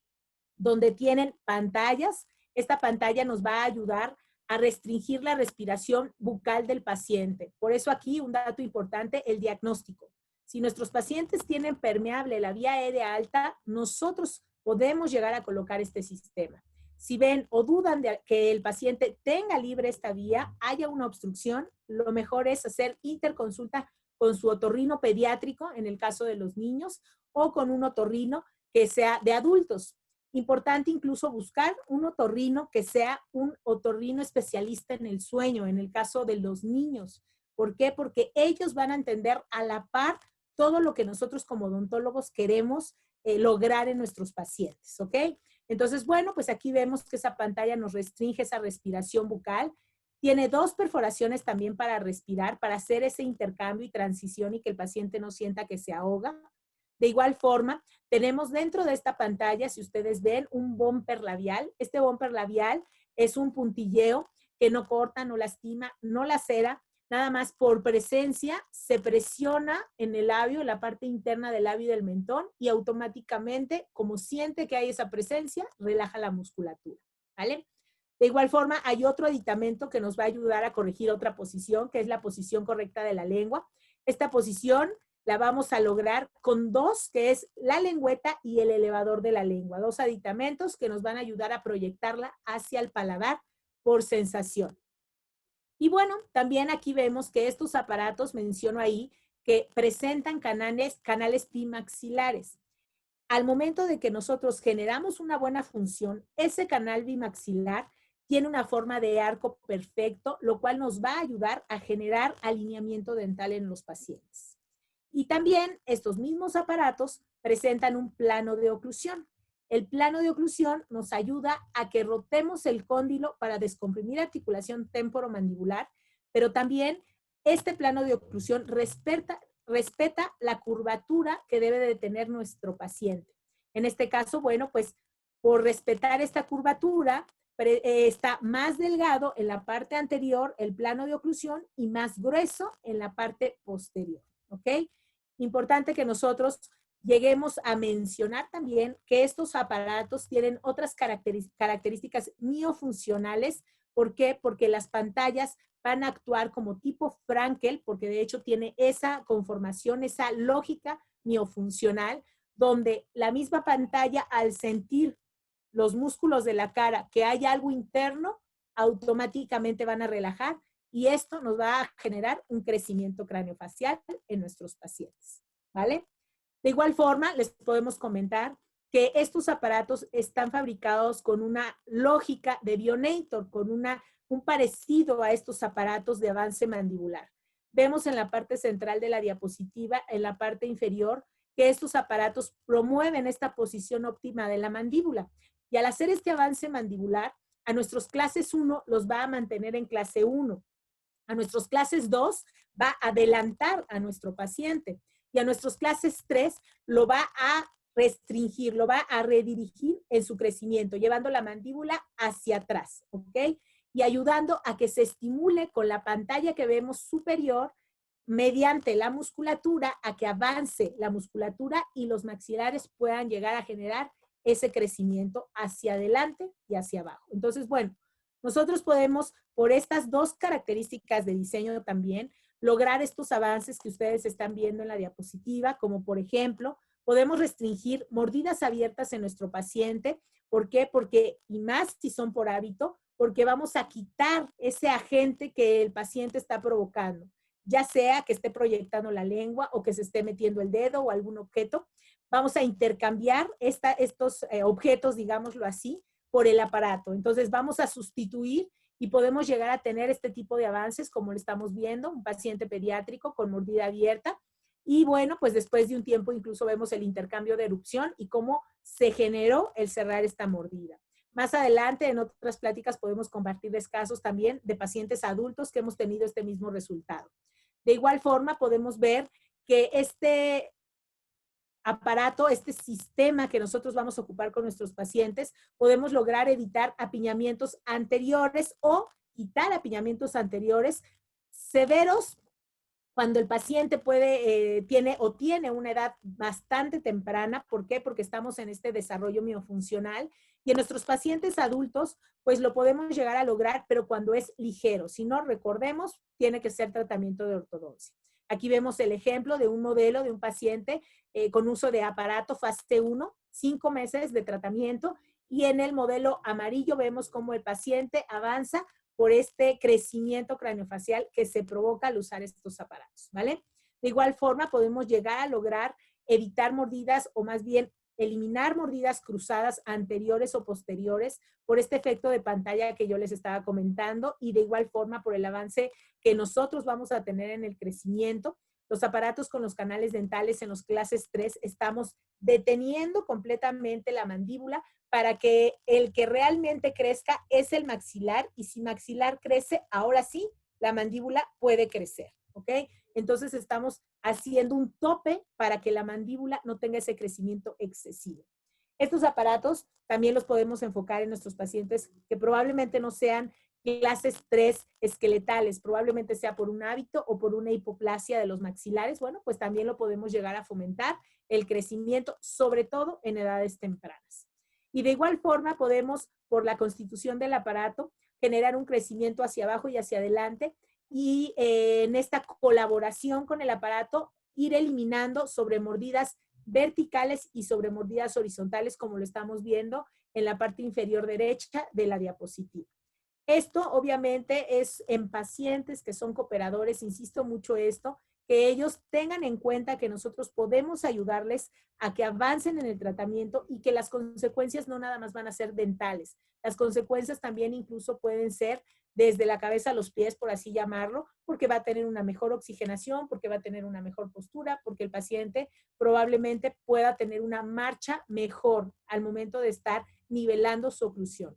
donde tienen pantallas. Esta pantalla nos va a ayudar a restringir la respiración bucal del paciente. Por eso aquí un dato importante, el diagnóstico. Si nuestros pacientes tienen permeable la vía aérea alta, nosotros podemos llegar a colocar este sistema. Si ven o dudan de que el paciente tenga libre esta vía, haya una obstrucción, lo mejor es hacer interconsulta con su otorrino pediátrico, en el caso de los niños, o con un otorrino que sea de adultos. Importante incluso buscar un otorrino que sea un otorrino especialista en el sueño, en el caso de los niños, ¿Por qué? Porque ellos van a entender a la par todo lo que nosotros como odontólogos queremos lograr en nuestros pacientes, ¿ok? Entonces, bueno, pues aquí vemos que esa pantalla nos restringe esa respiración bucal. Tiene 2 perforaciones también para respirar, para hacer ese intercambio y transición y que el paciente no sienta que se ahoga. De igual forma, tenemos dentro de esta pantalla, si ustedes ven, un bumper labial. Este bumper labial es un puntilleo que no corta, no lastima, no lacera, nada más por presencia se presiona en el labio, en la parte interna del labio y del mentón y automáticamente, como siente que hay esa presencia, relaja la musculatura, ¿vale? De igual forma, hay otro aditamento que nos va a ayudar a corregir otra posición, que es la posición correcta de la lengua. Esta posición la vamos a lograr con 2, que es la lengüeta y el elevador de la lengua. 2 aditamentos que nos van a ayudar a proyectarla hacia el paladar por sensación. Y bueno, también aquí vemos que estos aparatos, menciono ahí, que presentan canales bimaxilares. Al momento de que nosotros generamos una buena función, ese canal bimaxilar tiene una forma de arco perfecto, lo cual nos va a ayudar a generar alineamiento dental en los pacientes. Y también estos mismos aparatos presentan un plano de oclusión. El plano de oclusión nos ayuda a que rotemos el cóndilo para descomprimir articulación temporomandibular, pero también este plano de oclusión respeta la curvatura que debe de tener nuestro paciente. En este caso, bueno, pues por respetar esta curvatura, está más delgado en la parte anterior el plano de oclusión y más grueso en la parte posterior, ¿ok? Importante que nosotros lleguemos a mencionar también que estos aparatos tienen otras características miofuncionales. ¿Por qué? Porque las pantallas van a actuar como tipo Frankel, porque de hecho tiene esa conformación, esa lógica miofuncional, donde la misma pantalla, al sentir los músculos de la cara que hay algo interno, automáticamente van a relajar y esto nos va a generar un crecimiento craneofacial en nuestros pacientes, ¿vale? De igual forma, les podemos comentar que estos aparatos están fabricados con una lógica de Bionator, con un parecido a estos aparatos de avance mandibular. Vemos en la parte central de la diapositiva, en la parte inferior, que estos aparatos promueven esta posición óptima de la mandíbula. Y al hacer este avance mandibular, a nuestros clases 1 los va a mantener en clase 1. A nuestros clases 2 va a adelantar a nuestro paciente. Y a nuestros clases 3 lo va a restringir, lo va a redirigir en su crecimiento, llevando la mandíbula hacia atrás, ¿ok? Y ayudando a que se estimule con la pantalla que vemos superior mediante la musculatura, a que avance la musculatura y los maxilares puedan llegar a generar ese crecimiento hacia adelante y hacia abajo. Entonces, bueno, nosotros podemos, por estas 2 características de diseño también, lograr estos avances que ustedes están viendo en la diapositiva, como por ejemplo, podemos restringir mordidas abiertas en nuestro paciente. ¿Por qué? Porque, y más si son por hábito, porque vamos a quitar ese agente que el paciente está provocando, ya sea que esté proyectando la lengua o que se esté metiendo el dedo o algún objeto. Vamos a intercambiar estos objetos, digámoslo así, por el aparato. Entonces vamos a sustituir y podemos llegar a tener este tipo de avances como lo estamos viendo, un paciente pediátrico con mordida abierta. Y bueno, pues después de un tiempo incluso vemos el intercambio de erupción y cómo se generó el cerrar esta mordida. Más adelante, en otras pláticas, podemos compartirles casos también de pacientes adultos que hemos tenido este mismo resultado. De igual forma, podemos ver que este aparato, este sistema que nosotros vamos a ocupar con nuestros pacientes, podemos lograr evitar apiñamientos anteriores o quitar apiñamientos anteriores severos cuando el paciente tiene una edad bastante temprana. ¿Por qué? Porque estamos en este desarrollo miofuncional y en nuestros pacientes adultos, pues lo podemos llegar a lograr, pero cuando es ligero. Si no, recordemos, tiene que ser tratamiento de ortodoncia. Aquí vemos el ejemplo de un modelo de un paciente con uso de aparato fase 1, 5 meses de tratamiento, y en el modelo amarillo vemos cómo el paciente avanza por este crecimiento craneofacial que se provoca al usar estos aparatos, ¿vale? De igual forma, podemos llegar a lograr evitar mordidas o más bien eliminar mordidas cruzadas anteriores o posteriores por este efecto de pantalla que yo les estaba comentando y de igual forma por el avance que nosotros vamos a tener en el crecimiento. Los aparatos con los canales dentales en los clases 3 estamos deteniendo completamente la mandíbula para que el que realmente crezca es el maxilar y si maxilar crece, ahora sí, la mandíbula puede crecer, ¿ok? Entonces estamos haciendo un tope para que la mandíbula no tenga ese crecimiento excesivo. Estos aparatos también los podemos enfocar en nuestros pacientes que probablemente no sean clases 3 esqueletales, probablemente sea por un hábito o por una hipoplasia de los maxilares. Bueno, pues también lo podemos llegar a fomentar el crecimiento, sobre todo en edades tempranas. Y de igual forma podemos, por la constitución del aparato, generar un crecimiento hacia abajo y hacia adelante y en esta colaboración con el aparato ir eliminando sobremordidas verticales y sobremordidas horizontales como lo estamos viendo en la parte inferior derecha de la diapositiva. Esto obviamente es en pacientes que son cooperadores, insisto mucho esto, que ellos tengan en cuenta que nosotros podemos ayudarles a que avancen en el tratamiento y que las consecuencias no nada más van a ser dentales. Las consecuencias también incluso pueden ser desde la cabeza a los pies, por así llamarlo, porque va a tener una mejor oxigenación, porque va a tener una mejor postura, porque el paciente probablemente pueda tener una marcha mejor al momento de estar nivelando su oclusión.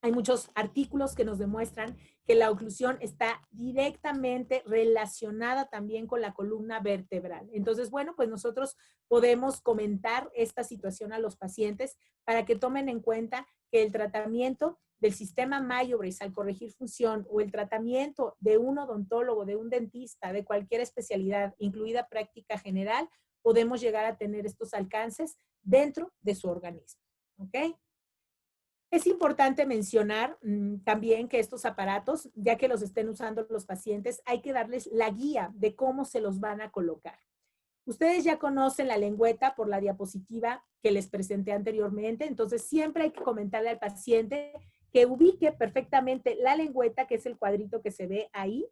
Hay muchos artículos que nos demuestran que la oclusión está directamente relacionada también con la columna vertebral. Entonces, bueno, pues nosotros podemos comentar esta situación a los pacientes para que tomen en cuenta que el tratamiento del sistema Mayo-Brace al corregir función o el tratamiento de un odontólogo, de un dentista, de cualquier especialidad, incluida práctica general, podemos llegar a tener estos alcances dentro de su organismo. ¿Ok? Es importante mencionar también que estos aparatos, ya que los estén usando los pacientes, hay que darles la guía de cómo se los van a colocar. Ustedes ya conocen la lengüeta por la diapositiva que les presenté anteriormente, entonces siempre hay que comentarle al paciente que ubique perfectamente la lengüeta, que es el cuadrito que se ve ahí,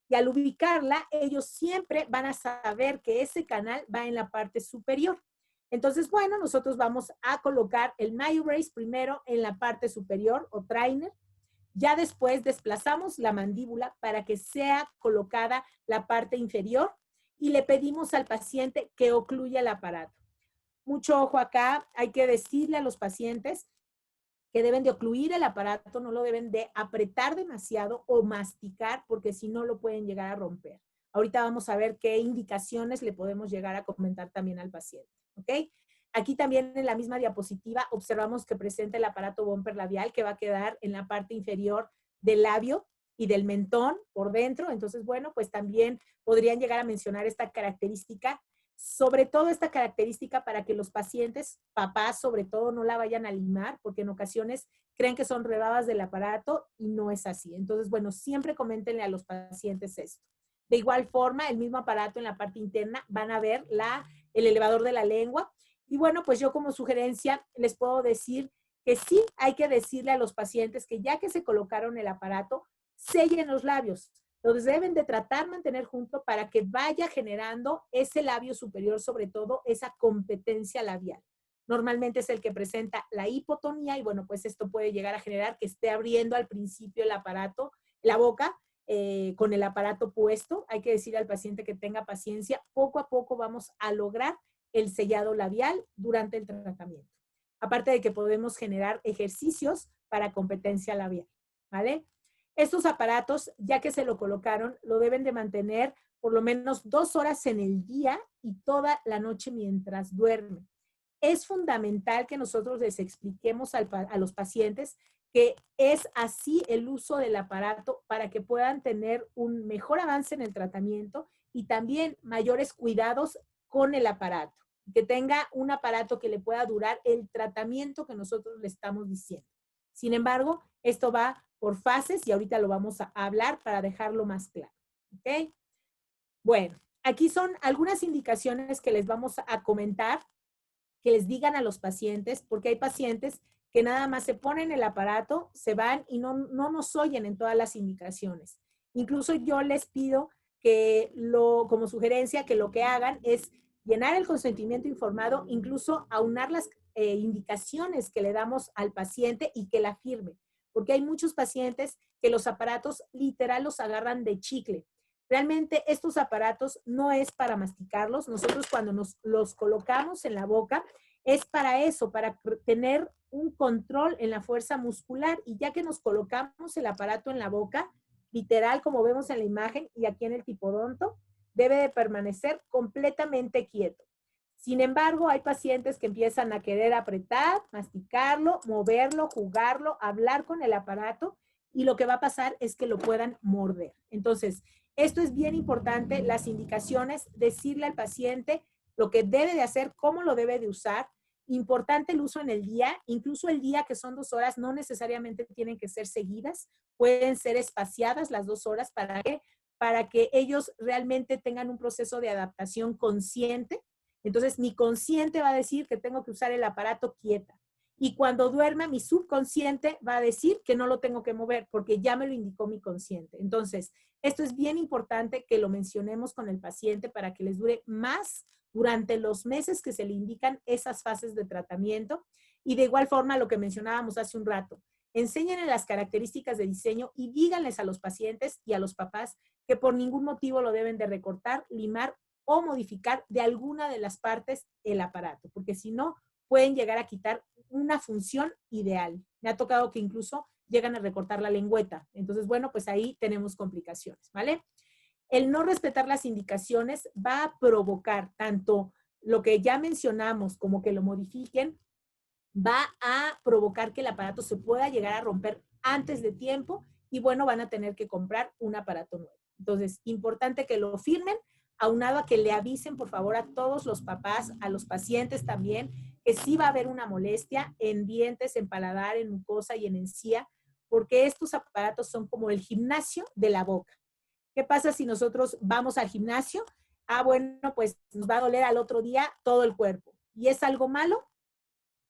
y al ubicarla, ellos siempre van a saber que ese canal va en la parte superior. Entonces, bueno, nosotros vamos a colocar el Mayo-Brace primero en la parte superior o trainer. Ya después desplazamos la mandíbula para que sea colocada la parte inferior y le pedimos al paciente que ocluya el aparato. Mucho ojo acá, hay que decirle a los pacientes que deben de ocluir el aparato, no lo deben de apretar demasiado o masticar, porque si no lo pueden llegar a romper. Ahorita vamos a ver qué indicaciones le podemos llegar a comentar también al paciente, ¿ok? Aquí también en la misma diapositiva observamos que presenta el aparato bumper labial que va a quedar en la parte inferior del labio y del mentón por dentro. Entonces, bueno, pues también podrían llegar a mencionar esta característica, sobre todo esta característica para que los pacientes, papás sobre todo, no la vayan a limar, porque en ocasiones creen que son rebabas del aparato y no es así. Entonces, bueno, siempre coméntenle a los pacientes esto. De igual forma, el mismo aparato en la parte interna van a ver el elevador de la lengua. Y bueno, pues yo como sugerencia les puedo decir que sí hay que decirle a los pacientes que ya que se colocaron el aparato, sellen los labios. Los deben de tratar mantener junto para que vaya generando ese labio superior, sobre todo esa competencia labial. Normalmente es el que presenta la hipotonía y bueno, pues esto puede llegar a generar que esté abriendo al principio el aparato, la boca, con el aparato puesto. Hay que decir al paciente que tenga paciencia. Poco a poco vamos a lograr el sellado labial durante el tratamiento. Aparte de que podemos generar ejercicios para competencia labial, ¿vale? Estos aparatos, ya que se lo colocaron, lo deben de mantener por lo menos 2 horas en el día y toda la noche mientras duermen. Es fundamental que nosotros les expliquemos a los pacientes que es así el uso del aparato para que puedan tener un mejor avance en el tratamiento y también mayores cuidados con el aparato. Que tenga un aparato que le pueda durar el tratamiento que nosotros le estamos diciendo. Sin embargo, esto va por fases y ahorita lo vamos a hablar para dejarlo más claro. ¿Ok? Bueno, aquí son algunas indicaciones que les vamos a comentar, que les digan a los pacientes, porque hay pacientes que nada más se ponen el aparato, se van y no nos oyen en todas las indicaciones. Incluso yo les pido que como sugerencia, que lo que hagan es llenar el consentimiento informado, incluso aunar las indicaciones que le damos al paciente y que la firme, porque hay muchos pacientes que los aparatos literal los agarran de chicle. Realmente estos aparatos no es para masticarlos. Nosotros cuando nos los colocamos en la boca es para eso, para tener un control en la fuerza muscular, y ya que nos colocamos el aparato en la boca, literal como vemos en la imagen y aquí en el tipodonto, debe de permanecer completamente quieto. Sin embargo, hay pacientes que empiezan a querer apretar, masticarlo, moverlo, jugarlo, hablar con el aparato, y lo que va a pasar es que lo puedan morder. Entonces, esto es bien importante, las indicaciones, decirle al paciente lo que debe de hacer, cómo lo debe de usar. Importante el uso en el día, incluso el día que son 2 horas, no necesariamente tienen que ser seguidas, pueden ser espaciadas las 2 horas. Para que ellos realmente tengan un proceso de adaptación consciente. Entonces, mi consciente va a decir que tengo que usar el aparato quieta. Y cuando duerma, mi subconsciente va a decir que no lo tengo que mover porque ya me lo indicó mi consciente. Entonces, esto es bien importante que lo mencionemos con el paciente para que les dure más durante los meses que se le indican esas fases de tratamiento. Y de igual forma, lo que mencionábamos hace un rato, enséñenle las características de diseño y díganles a los pacientes y a los papás que por ningún motivo lo deben de recortar, limar o modificar de alguna de las partes el aparato, porque si no, pueden llegar a quitar una función ideal. Me ha tocado que incluso llegan a recortar la lengüeta. Entonces, bueno, pues ahí tenemos complicaciones, ¿vale? El no respetar las indicaciones va a provocar tanto lo que ya mencionamos como que lo modifiquen, va a provocar que el aparato se pueda llegar a romper antes de tiempo, y bueno, van a tener que comprar un aparato nuevo. Entonces, importante que lo firmen, aunado a que le avisen, por favor, a todos los papás, a los pacientes también, que sí va a haber una molestia en dientes, en paladar, en mucosa y en encía, porque estos aparatos son como el gimnasio de la boca. ¿Qué pasa si nosotros vamos al gimnasio? Ah, bueno, pues nos va a doler al otro día todo el cuerpo. ¿Y es algo malo?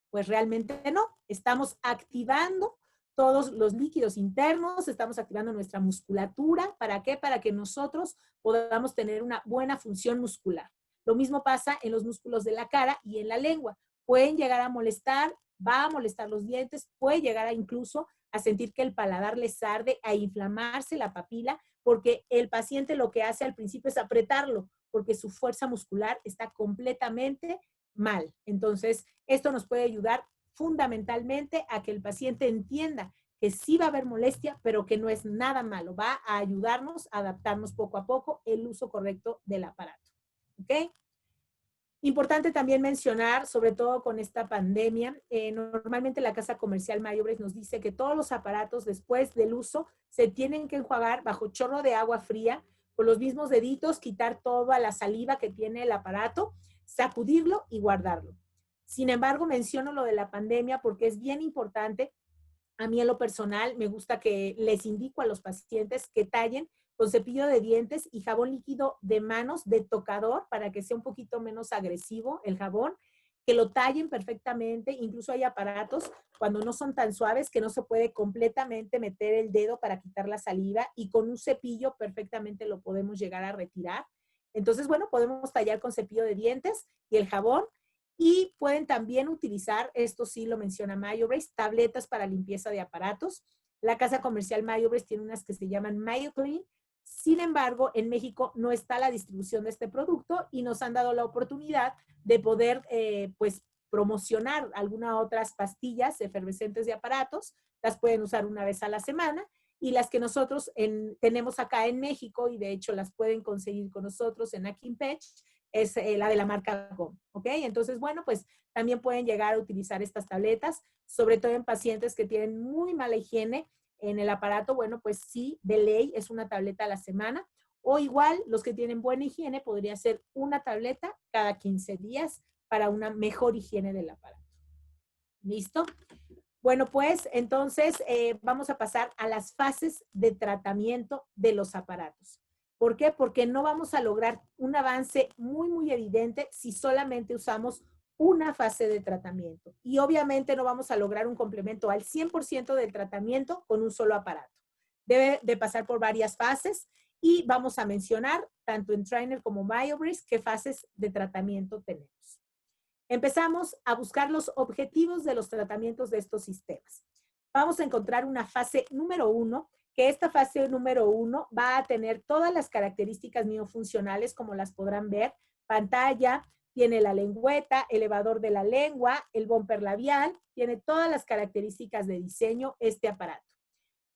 Pues realmente no. Estamos activando todos los líquidos internos, estamos activando nuestra musculatura. ¿Para qué? Para que nosotros podamos tener una buena función muscular. Lo mismo pasa en los músculos de la cara y en la lengua. Pueden llegar a molestar, va a molestar los dientes, puede llegar a incluso a sentir que el paladar les arde, a inflamarse la papila, porque el paciente lo que hace al principio es apretarlo, porque su fuerza muscular está completamente mal. Entonces, esto nos puede ayudar fundamentalmente a que el paciente entienda que sí va a haber molestia, pero que no es nada malo. Va a ayudarnos a adaptarnos poco a poco el uso correcto del aparato. ¿Ok? Importante también mencionar, sobre todo con esta pandemia, normalmente la casa comercial Mayobres nos dice que todos los aparatos después del uso se tienen que enjuagar bajo chorro de agua fría, con los mismos deditos, quitar toda la saliva que tiene el aparato, sacudirlo y guardarlo. Sin embargo, menciono lo de la pandemia porque es bien importante. A mí en lo personal me gusta que les indico a los pacientes que tallen con cepillo de dientes y jabón líquido de manos de tocador para que sea un poquito menos agresivo el jabón, que lo tallen perfectamente. Incluso hay aparatos cuando no son tan suaves que no se puede completamente meter el dedo para quitar la saliva, y con un cepillo perfectamente lo podemos llegar a retirar. Entonces, bueno, podemos tallar con cepillo de dientes y el jabón. Y pueden también utilizar, esto sí lo menciona Mayobase, tabletas para limpieza de aparatos. La casa comercial Mayobase tiene unas que se llaman MyoClean. Sin embargo, en México no está la distribución de este producto y nos han dado la oportunidad de poder, pues, promocionar algunas otras pastillas efervescentes de aparatos. Las pueden usar una vez a la semana, y las que nosotros tenemos acá en México, y de hecho las pueden conseguir con nosotros en Akinpech, es la de la marca GOM, ¿ok? Entonces, bueno, pues también pueden llegar a utilizar estas tabletas, sobre todo en pacientes que tienen muy mala higiene en el aparato. Bueno, pues sí, de ley es una tableta a la semana, o igual los que tienen buena higiene podría ser una tableta cada 15 días para una mejor higiene del aparato. ¿Listo? Bueno, pues entonces vamos a pasar a las fases de tratamiento de los aparatos. ¿Por qué? Porque no vamos a lograr un avance muy, muy evidente si solamente usamos una fase de tratamiento. Y obviamente no vamos a lograr un complemento al 100% del tratamiento con un solo aparato. Debe de pasar por varias fases, y vamos a mencionar tanto en Trainer como BioBreeze, qué fases de tratamiento tenemos. Empezamos a buscar los objetivos de los tratamientos de estos sistemas. Vamos a encontrar una fase número 1, que esta fase número 1 va a tener todas las características miofuncionales, como las podrán ver, pantalla, tiene la lengüeta, elevador de la lengua, el bumper labial, tiene todas las características de diseño este aparato.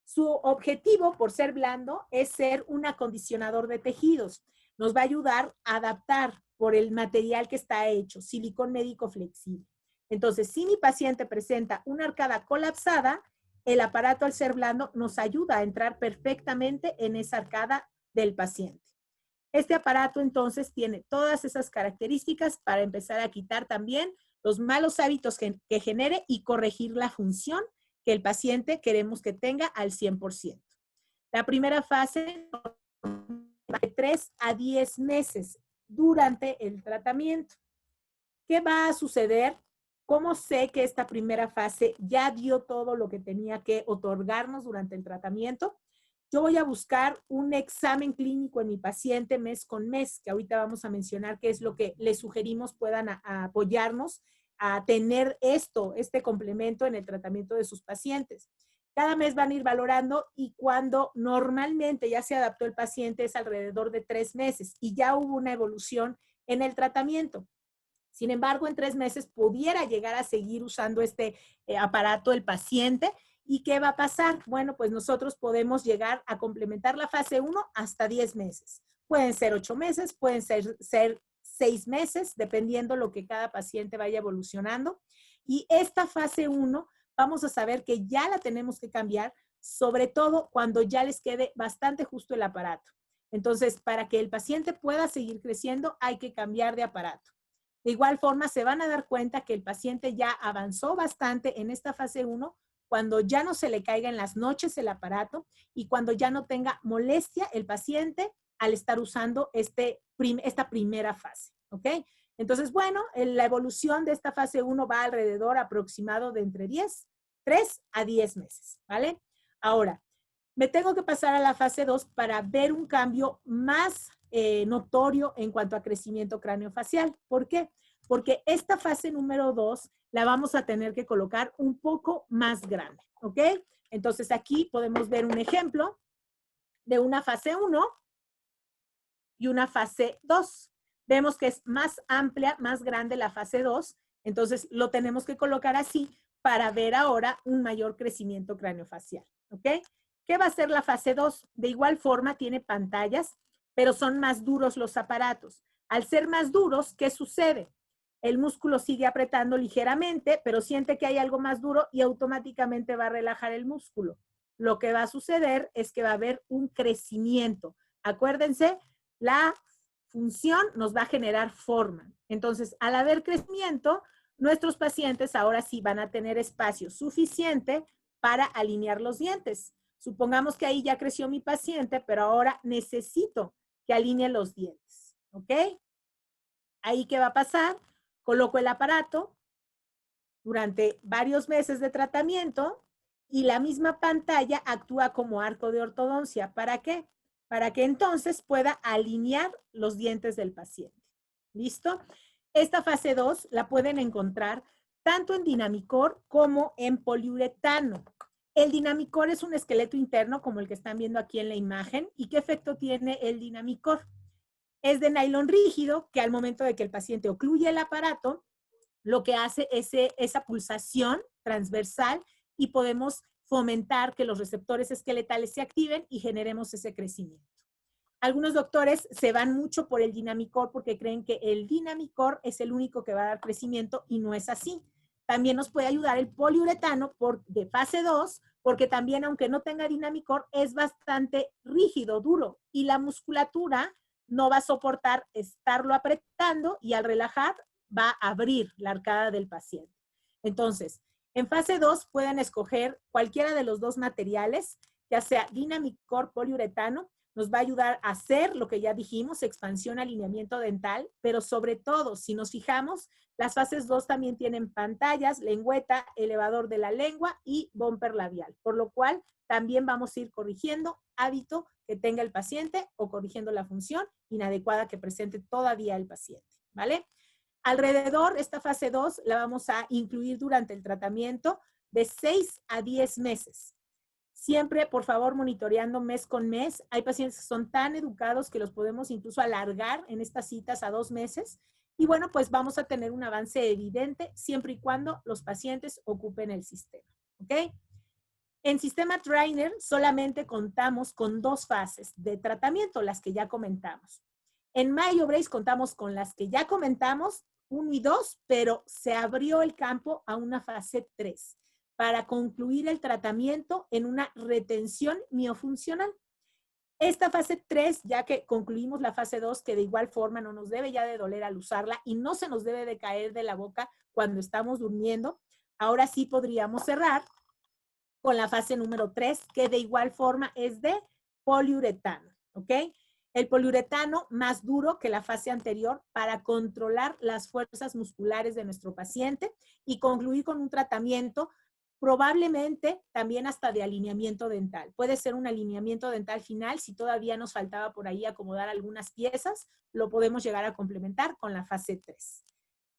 Su objetivo, por ser blando, es ser un acondicionador de tejidos. Nos va a ayudar a adaptar por el material que está hecho, silicón médico flexible. Entonces, si mi paciente presenta una arcada colapsada, el aparato, al ser blando, nos ayuda a entrar perfectamente en esa arcada del paciente. Este aparato, entonces, tiene todas esas características para empezar a quitar también los malos hábitos que genere y corregir la función que el paciente queremos que tenga al 100%. La primera fase de 3 a 10 meses durante el tratamiento. ¿Qué va a suceder? ¿Cómo sé que esta primera fase ya dio todo lo que tenía que otorgarnos durante el tratamiento? Yo voy a buscar un examen clínico en mi paciente mes con mes, que ahorita vamos a mencionar qué es lo que les sugerimos puedan apoyarnos a tener este complemento en el tratamiento de sus pacientes. Cada mes van a ir valorando y cuando normalmente ya se adaptó el paciente es alrededor de 3 meses y ya hubo una evolución en el tratamiento. Sin embargo, en 3 meses pudiera llegar a seguir usando este aparato el paciente. ¿Y qué va a pasar? Bueno, pues nosotros podemos llegar a complementar la fase 1 hasta 10 meses. Pueden ser 8 meses, pueden ser 6 meses, dependiendo lo que cada paciente vaya evolucionando. Y esta fase 1 vamos a saber que ya la tenemos que cambiar, sobre todo cuando ya les quede bastante justo el aparato. Entonces, para que el paciente pueda seguir creciendo, hay que cambiar de aparato. De igual forma, se van a dar cuenta que el paciente ya avanzó bastante en esta fase 1 cuando ya no se le caiga en las noches el aparato y cuando ya no tenga molestia el paciente al estar usando esta primera fase, ¿ok? Entonces, bueno, la evolución de esta fase 1 va alrededor aproximado de entre 3 a 10 meses, ¿vale? Ahora, me tengo que pasar a la fase 2 para ver un cambio más notorio en cuanto a crecimiento craneofacial. ¿Por qué? Porque esta fase número 2 la vamos a tener que colocar un poco más grande, ¿ok? Entonces aquí podemos ver un ejemplo de una fase 1 y una fase 2. Vemos que es más amplia, más grande la fase 2, entonces lo tenemos que colocar así para ver ahora un mayor crecimiento craneofacial, ¿ok? ¿Qué va a ser la fase 2? De igual forma tiene pantallas, pero son más duros los aparatos. Al ser más duros, ¿qué sucede? El músculo sigue apretando ligeramente, pero siente que hay algo más duro y automáticamente va a relajar el músculo. Lo que va a suceder es que va a haber un crecimiento. Acuérdense, la función nos va a generar forma. Entonces, al haber crecimiento, nuestros pacientes ahora sí van a tener espacio suficiente para alinear los dientes. Supongamos que ahí ya creció mi paciente, pero ahora necesito que alinee los dientes, ¿ok? Ahí, ¿qué va a pasar? Coloco el aparato durante varios meses de tratamiento y la misma pantalla actúa como arco de ortodoncia. ¿Para qué? Para que entonces pueda alinear los dientes del paciente. ¿Listo? Esta fase 2 la pueden encontrar tanto en Dinamicor como en poliuretano. El Dinamicor es un esqueleto interno como el que están viendo aquí en la imagen. ¿Y qué efecto tiene el Dinamicor? Es de nylon rígido que al momento de que el paciente ocluye el aparato, lo que hace es esa pulsación transversal y podemos fomentar que los receptores esqueletales se activen y generemos ese crecimiento. Algunos doctores se van mucho por el Dinamicor porque creen que el Dinamicor es el único que va a dar crecimiento y no es así. También nos puede ayudar el poliuretano de fase 2 porque también, aunque no tenga Dinamicor, es bastante rígido, duro y la musculatura no va a soportar estarlo apretando y al relajar va a abrir la arcada del paciente. Entonces, en fase 2 pueden escoger cualquiera de los dos materiales, ya sea Dinamicor poliuretano, nos va a ayudar a hacer lo que ya dijimos, expansión, alineamiento dental, pero sobre todo, si nos fijamos, las fases 2 también tienen pantallas, lengüeta, elevador de la lengua y bumper labial, por lo cual también vamos a ir corrigiendo hábito que tenga el paciente o corrigiendo la función inadecuada que presente todavía el paciente, ¿vale? Alrededor, esta fase 2 la vamos a incluir durante el tratamiento de 6 a 10 meses. Siempre, por favor, monitoreando mes con mes. Hay pacientes que son tan educados que los podemos incluso alargar en estas citas a 2 meses. Y bueno, pues vamos a tener un avance evidente siempre y cuando los pacientes ocupen el sistema. ¿Ok? En Sistema Trainer solamente contamos con 2 fases de tratamiento, las que ya comentamos. En MyoBrace contamos con las que ya comentamos, 1 y 2, pero se abrió el campo a una fase 3 para concluir el tratamiento en una retención miofuncional. Esta fase 3, ya que concluimos la fase 2, que de igual forma no nos debe ya de doler al usarla y no se nos debe de caer de la boca cuando estamos durmiendo, ahora sí podríamos cerrar con la fase número 3, que de igual forma es de poliuretano, ¿ok? El poliuretano más duro que la fase anterior para controlar las fuerzas musculares de nuestro paciente y concluir con un tratamiento probablemente también hasta de alineamiento dental. Puede ser un alineamiento dental final, si todavía nos faltaba por ahí acomodar algunas piezas, lo podemos llegar a complementar con la fase 3.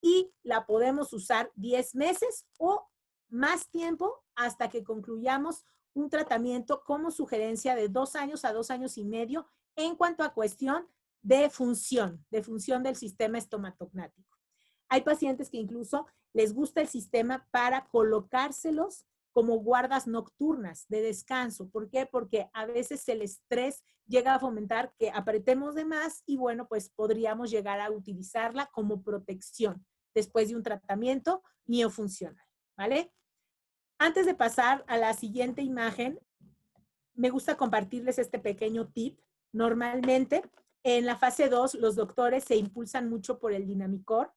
Y la podemos usar 10 meses o más tiempo hasta que concluyamos un tratamiento como sugerencia de 2 años a 2 años y medio en cuanto a cuestión de función del sistema estomatognático. Hay pacientes que incluso les gusta el sistema para colocárselos como guardas nocturnas de descanso. ¿Por qué? Porque a veces el estrés llega a fomentar que apretemos de más y bueno, pues podríamos llegar a utilizarla como protección después de un tratamiento miofuncional, ¿vale? Antes de pasar a la siguiente imagen, me gusta compartirles este pequeño tip. Normalmente, en la fase 2, los doctores se impulsan mucho por el Dinamicor,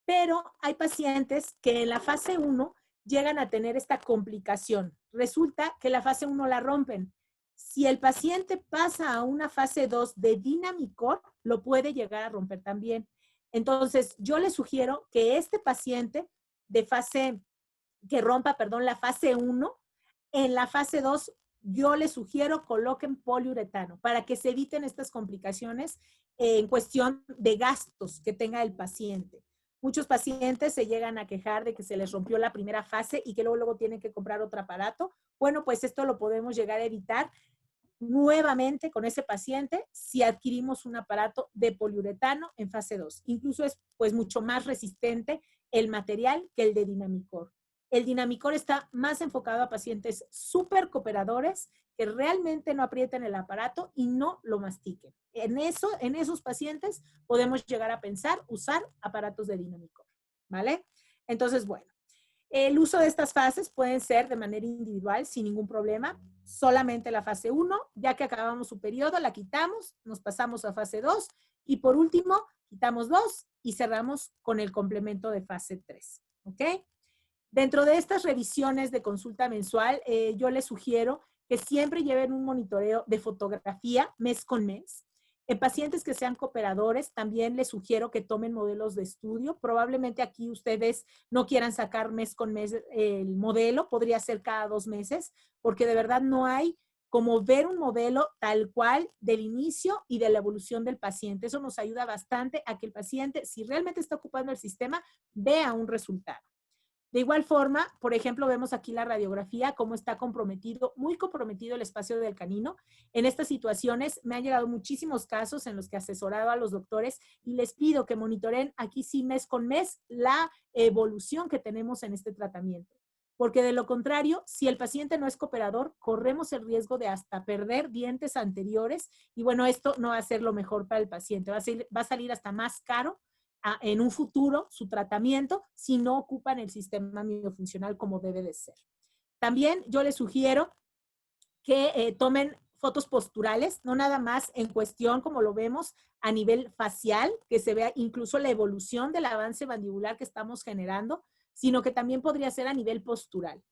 pero hay pacientes que en la fase 1 llegan a tener esta complicación. Resulta que la fase 1 la rompen. Si el paciente pasa a una fase 2 de Dinamicor, lo puede llegar a romper también. Entonces, yo les sugiero que este paciente que rompa la fase 1, en la fase 2 yo les sugiero coloquen poliuretano para que se eviten estas complicaciones en cuestión de gastos que tenga el paciente. Muchos pacientes se llegan a quejar de que se les rompió la primera fase y que luego tienen que comprar otro aparato. Bueno, pues esto lo podemos llegar a evitar nuevamente con ese paciente si adquirimos un aparato de poliuretano en fase 2. Incluso es pues mucho más resistente el material que el de Dinamicor. El Dinamicor está más enfocado a pacientes súper cooperadores que realmente no aprieten el aparato y no lo mastiquen. En esos pacientes podemos llegar a pensar usar aparatos de Dinamicor, ¿vale? Entonces, bueno, el uso de estas fases pueden ser de manera individual sin ningún problema. Solamente la fase 1, ya que acabamos su periodo, la quitamos, nos pasamos a fase 2 y por último, quitamos 2 y cerramos con el complemento de fase 3, ¿ok? Dentro de estas revisiones de consulta mensual, yo les sugiero que siempre lleven un monitoreo de fotografía mes con mes. En pacientes que sean cooperadores, también les sugiero que tomen modelos de estudio. Probablemente aquí ustedes no quieran sacar mes con mes el modelo, podría ser cada 2 meses, porque de verdad no hay como ver un modelo tal cual del inicio y de la evolución del paciente. Eso nos ayuda bastante a que el paciente, si realmente está ocupando el sistema, vea un resultado. De igual forma, por ejemplo, vemos aquí la radiografía, cómo está comprometido, muy comprometido el espacio del canino. En estas situaciones me han llegado muchísimos casos en los que he asesorado a los doctores y les pido que monitoreen aquí sí mes con mes la evolución que tenemos en este tratamiento. Porque de lo contrario, si el paciente no es cooperador, corremos el riesgo de hasta perder dientes anteriores y bueno, esto no va a ser lo mejor para el paciente, va a salir hasta más caro en un futuro su tratamiento si no ocupan el sistema miofuncional como debe de ser. También yo les sugiero que tomen fotos posturales, no nada más en cuestión, como lo vemos, a nivel facial, que se vea incluso la evolución del avance mandibular que estamos generando, sino que también podría ser a nivel postural.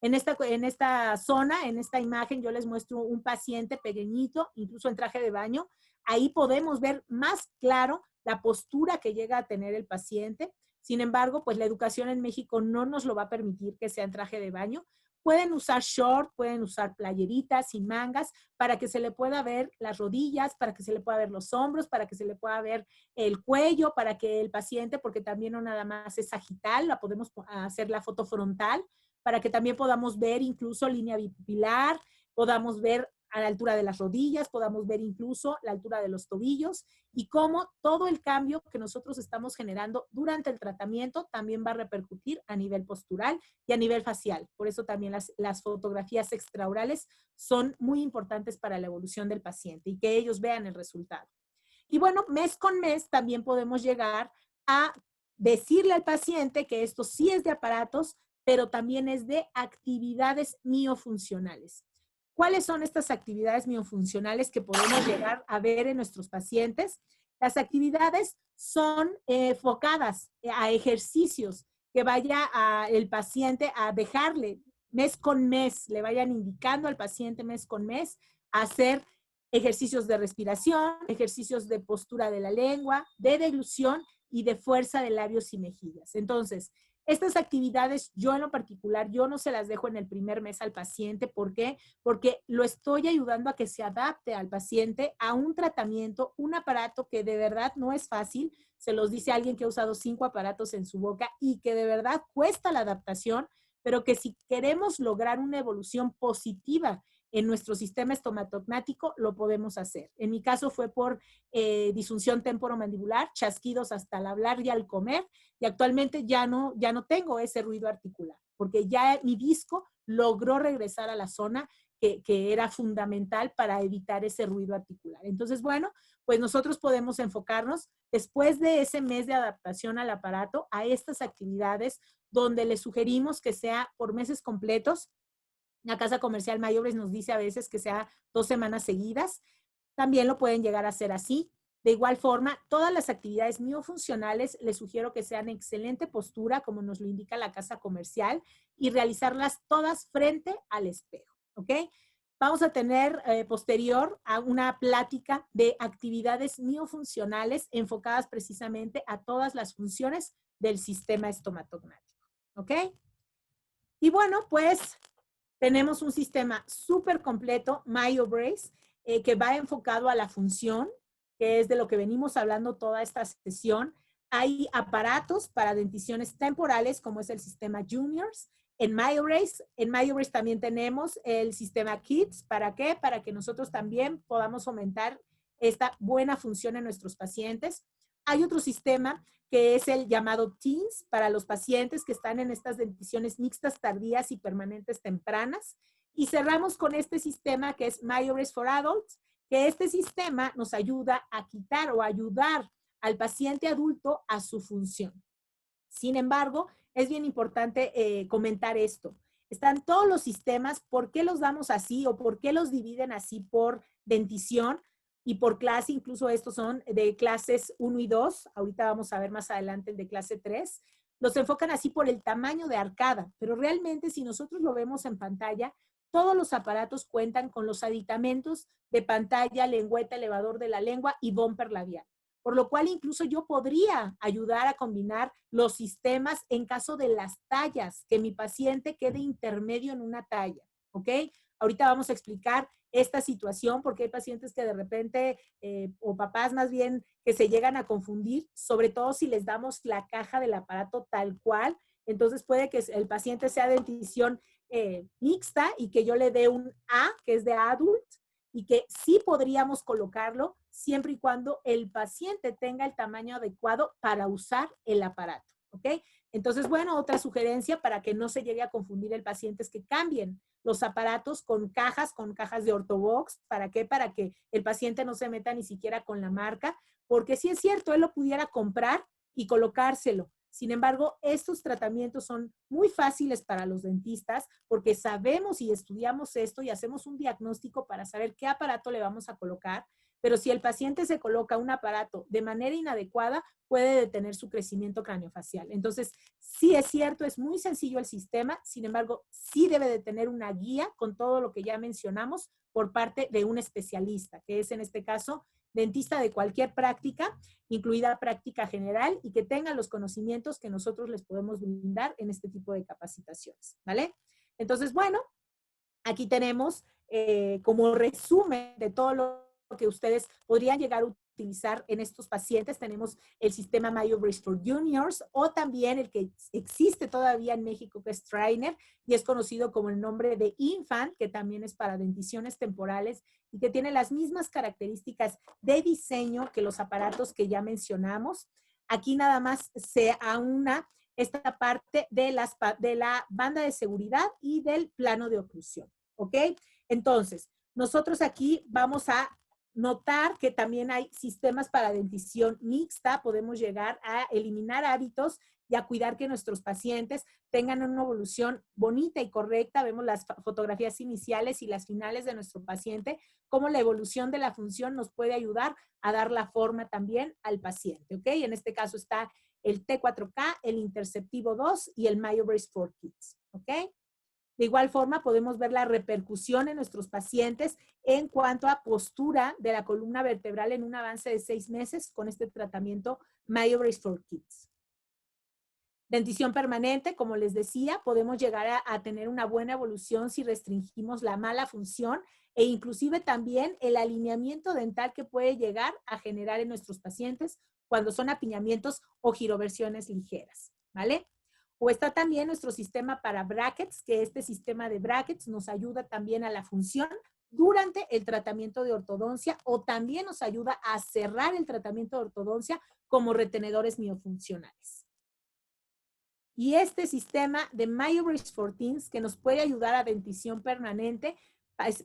En esta zona, en esta imagen, yo les muestro un paciente pequeñito, incluso en traje de baño. Ahí podemos ver más claro la postura que llega a tener el paciente. Sin embargo, pues la educación en México no nos lo va a permitir que sea en traje de baño. Pueden usar short, pueden usar playeritas sin mangas para que se le pueda ver las rodillas, para que se le pueda ver los hombros, para que se le pueda ver el cuello, para que el paciente, porque también no nada más es sagital, la podemos hacer la foto frontal, para que también podamos ver incluso línea bipupilar, podamos ver a la altura de las rodillas, podamos ver incluso la altura de los tobillos y cómo todo el cambio que nosotros estamos generando durante el tratamiento también va a repercutir a nivel postural y a nivel facial. Por eso también las fotografías extraorales son muy importantes para la evolución del paciente y que ellos vean el resultado. Y bueno, mes con mes también podemos llegar a decirle al paciente que esto sí es de aparatos, pero también es de actividades miofuncionales. ¿Cuáles son estas actividades miofuncionales que podemos llegar a ver en nuestros pacientes? Las actividades son enfocadas a ejercicios que vaya el paciente a dejarle mes con mes, le vayan indicando al paciente mes con mes a hacer ejercicios de respiración, ejercicios de postura de la lengua, de deglución y de fuerza de labios y mejillas. Entonces, estas actividades, yo en lo particular, yo no se las dejo en el primer mes al paciente. ¿Por qué? Porque lo estoy ayudando a que se adapte al paciente a un tratamiento, un aparato que de verdad no es fácil. Se los dice alguien que ha usado 5 aparatos en su boca y que de verdad cuesta la adaptación, pero que si queremos lograr una evolución positiva en nuestro sistema estomatognático, lo podemos hacer. En mi caso fue por disfunción temporomandibular, chasquidos hasta al hablar y al comer, y actualmente ya no tengo ese ruido articular, porque ya mi disco logró regresar a la zona que era fundamental para evitar ese ruido articular. Entonces, bueno, pues nosotros podemos enfocarnos después de ese mes de adaptación al aparato a estas actividades donde le sugerimos que sea por meses completos. La casa comercial Mayobres nos dice a veces que sea 2 semanas seguidas. También lo pueden llegar a hacer así. De igual forma, todas las actividades miofuncionales les sugiero que sean excelente postura, como nos lo indica la casa comercial, y realizarlas todas frente al espejo, ¿ok? Vamos a tener posterior a una plática de actividades miofuncionales enfocadas precisamente a todas las funciones del sistema estomatognático, ¿ok? Y bueno, pues tenemos un sistema súper completo, MyoBrace, que va enfocado a la función, que es de lo que venimos hablando toda esta sesión. Hay aparatos para denticiones temporales, como es el sistema Juniors. En MyoBrace también tenemos el sistema Kids. ¿Para qué? Para que nosotros también podamos aumentar esta buena función en nuestros pacientes. Hay otro sistema que es el llamado TEENS para los pacientes que están en estas denticiones mixtas tardías y permanentes tempranas. Y cerramos con este sistema que es MyoBrace for Adults, que este sistema nos ayuda a quitar o ayudar al paciente adulto a su función. Sin embargo, es bien importante comentar esto. Están todos los sistemas, ¿por qué los damos así o por qué los dividen así por dentición y por clase? Incluso estos son de clases 1 y 2. Ahorita vamos a ver más adelante el de clase 3. Los enfocan así por el tamaño de arcada, pero realmente si nosotros lo vemos en pantalla, todos los aparatos cuentan con los aditamentos de pantalla, lengüeta, elevador de la lengua y bumper labial. Por lo cual incluso yo podría ayudar a combinar los sistemas en caso de las tallas, que mi paciente quede intermedio en una talla, ¿ok? Ahorita vamos a explicar esta situación porque hay pacientes que de repente, o papás más bien, que se llegan a confundir, sobre todo si les damos la caja del aparato tal cual. Entonces puede que el paciente sea dentición mixta y que yo le dé un A, que es de adult, y que sí podríamos colocarlo siempre y cuando el paciente tenga el tamaño adecuado para usar el aparato, ¿ok? Entonces, bueno, otra sugerencia para que no se llegue a confundir el paciente es que cambien los aparatos con cajas de Orthobox. ¿Para qué? Para que el paciente no se meta ni siquiera con la marca, porque sí es cierto, él lo pudiera comprar y colocárselo. Sin embargo, estos tratamientos son muy fáciles para los dentistas porque sabemos y estudiamos esto y hacemos un diagnóstico para saber qué aparato le vamos a colocar. pero si el paciente se coloca un aparato de manera inadecuada, puede detener su crecimiento craniofacial. Entonces, sí es cierto, es muy sencillo el sistema, sin embargo, sí debe de tener una guía con todo lo que ya mencionamos por parte de un especialista, que es en este caso dentista de cualquier práctica, incluida práctica general, y que tenga los conocimientos que nosotros les podemos brindar en este tipo de capacitaciones, ¿vale? Entonces, bueno, aquí tenemos como resumen de todo lo que ustedes podrían llegar a utilizar en estos pacientes. Tenemos el sistema MyoBrace for Juniors o también el que existe todavía en México, que es Trainer, y es conocido como el nombre de Infant, que también es para denticiones temporales y que tiene las mismas características de diseño que los aparatos que ya mencionamos. Aquí nada más se aúna esta parte de la banda de seguridad y del plano de oclusión. ¿Ok? Entonces, nosotros aquí vamos a notar que también hay sistemas para dentición mixta. Podemos llegar a eliminar hábitos y a cuidar que nuestros pacientes tengan una evolución bonita y correcta. Vemos las fotografías iniciales y las finales de nuestro paciente, cómo la evolución de la función nos puede ayudar a dar la forma también al paciente. ¿Ok? En este caso está el T4K, el Interceptivo 2 y el MyoBrace for Kids. ¿Ok? De igual forma, podemos ver la repercusión en nuestros pacientes en cuanto a postura de la columna vertebral en un avance de 6 meses con este tratamiento MyoBrace for Kids. Dentición permanente, como les decía, podemos llegar a tener una buena evolución si restringimos la mala función e inclusive también el alineamiento dental que puede llegar a generar en nuestros pacientes cuando son apiñamientos o giroversiones ligeras, ¿vale? O está también nuestro sistema para brackets, que este sistema de brackets nos ayuda también a la función durante el tratamiento de ortodoncia o también nos ayuda a cerrar el tratamiento de ortodoncia como retenedores miofuncionales. Y este sistema de MyoBrace for Teens que nos puede ayudar a dentición permanente,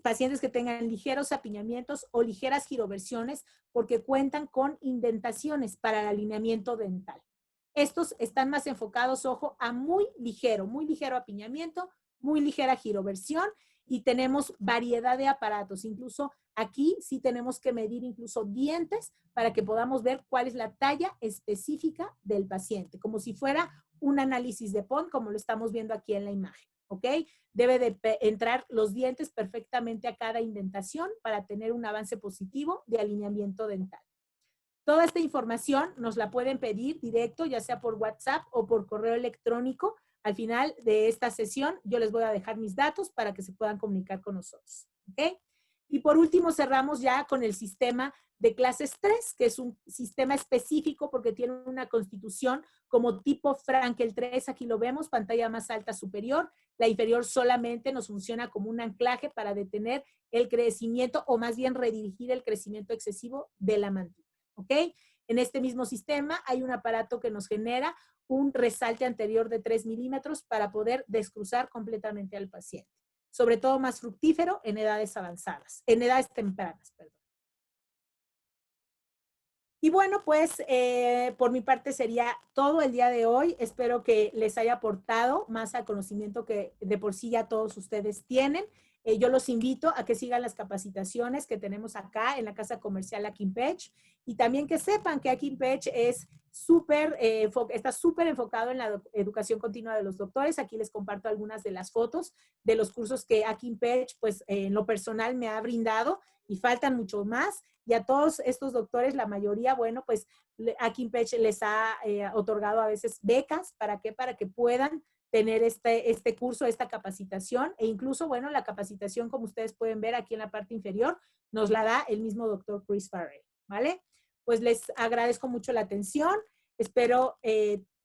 pacientes que tengan ligeros apiñamientos o ligeras giroversiones porque cuentan con indentaciones para el alineamiento dental. Estos están más enfocados, ojo, a muy ligero apiñamiento, muy ligera giroversión y tenemos variedad de aparatos. Incluso aquí sí tenemos que medir incluso dientes para que podamos ver cuál es la talla específica del paciente, como si fuera un análisis de PON, como lo estamos viendo aquí en la imagen, ¿ok? Debe de entrar los dientes perfectamente a cada indentación para tener un avance positivo de alineamiento dental. Toda esta información nos la pueden pedir directo, ya sea por WhatsApp o por correo electrónico. Al final de esta sesión, yo les voy a dejar mis datos para que se puedan comunicar con nosotros, ¿ok? Y por último, cerramos ya con el sistema de clases 3, que es un sistema específico porque tiene una constitución como tipo Frankel 3. Aquí lo vemos, pantalla más alta superior. La inferior solamente nos funciona como un anclaje para detener el crecimiento o más bien redirigir el crecimiento excesivo de la mandíbula. ¿Ok? En este mismo sistema hay un aparato que nos genera un resalte anterior de 3 milímetros para poder descruzar completamente al paciente. Sobre todo más fructífero en edades avanzadas, en edades tempranas, perdón. Y bueno, pues por mi parte sería todo el día de hoy. Espero que les haya aportado más al conocimiento que de por sí ya todos ustedes tienen. Yo los invito a que sigan las capacitaciones que tenemos acá en la Casa Comercial Akinpech y también que sepan que Akinpech es está súper enfocado en la educación continua de los doctores. Aquí les comparto algunas de las fotos de los cursos que Akinpech, pues en lo personal me ha brindado y faltan muchos más. Y a todos estos doctores, la mayoría, bueno, pues Akinpech les ha otorgado a veces becas. ¿Para qué? Para que puedan tener este curso, esta capacitación e incluso, bueno, la capacitación, como ustedes pueden ver aquí en la parte inferior, nos la da el mismo doctor Chris Farrell, ¿vale? Pues les agradezco mucho la atención. Espero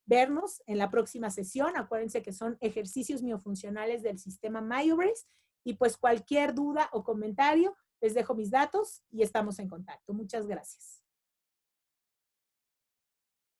vernos en la próxima sesión. Acuérdense que son ejercicios miofuncionales del sistema MyoBrace y pues cualquier duda o comentario, les dejo mis datos y estamos en contacto. Muchas gracias.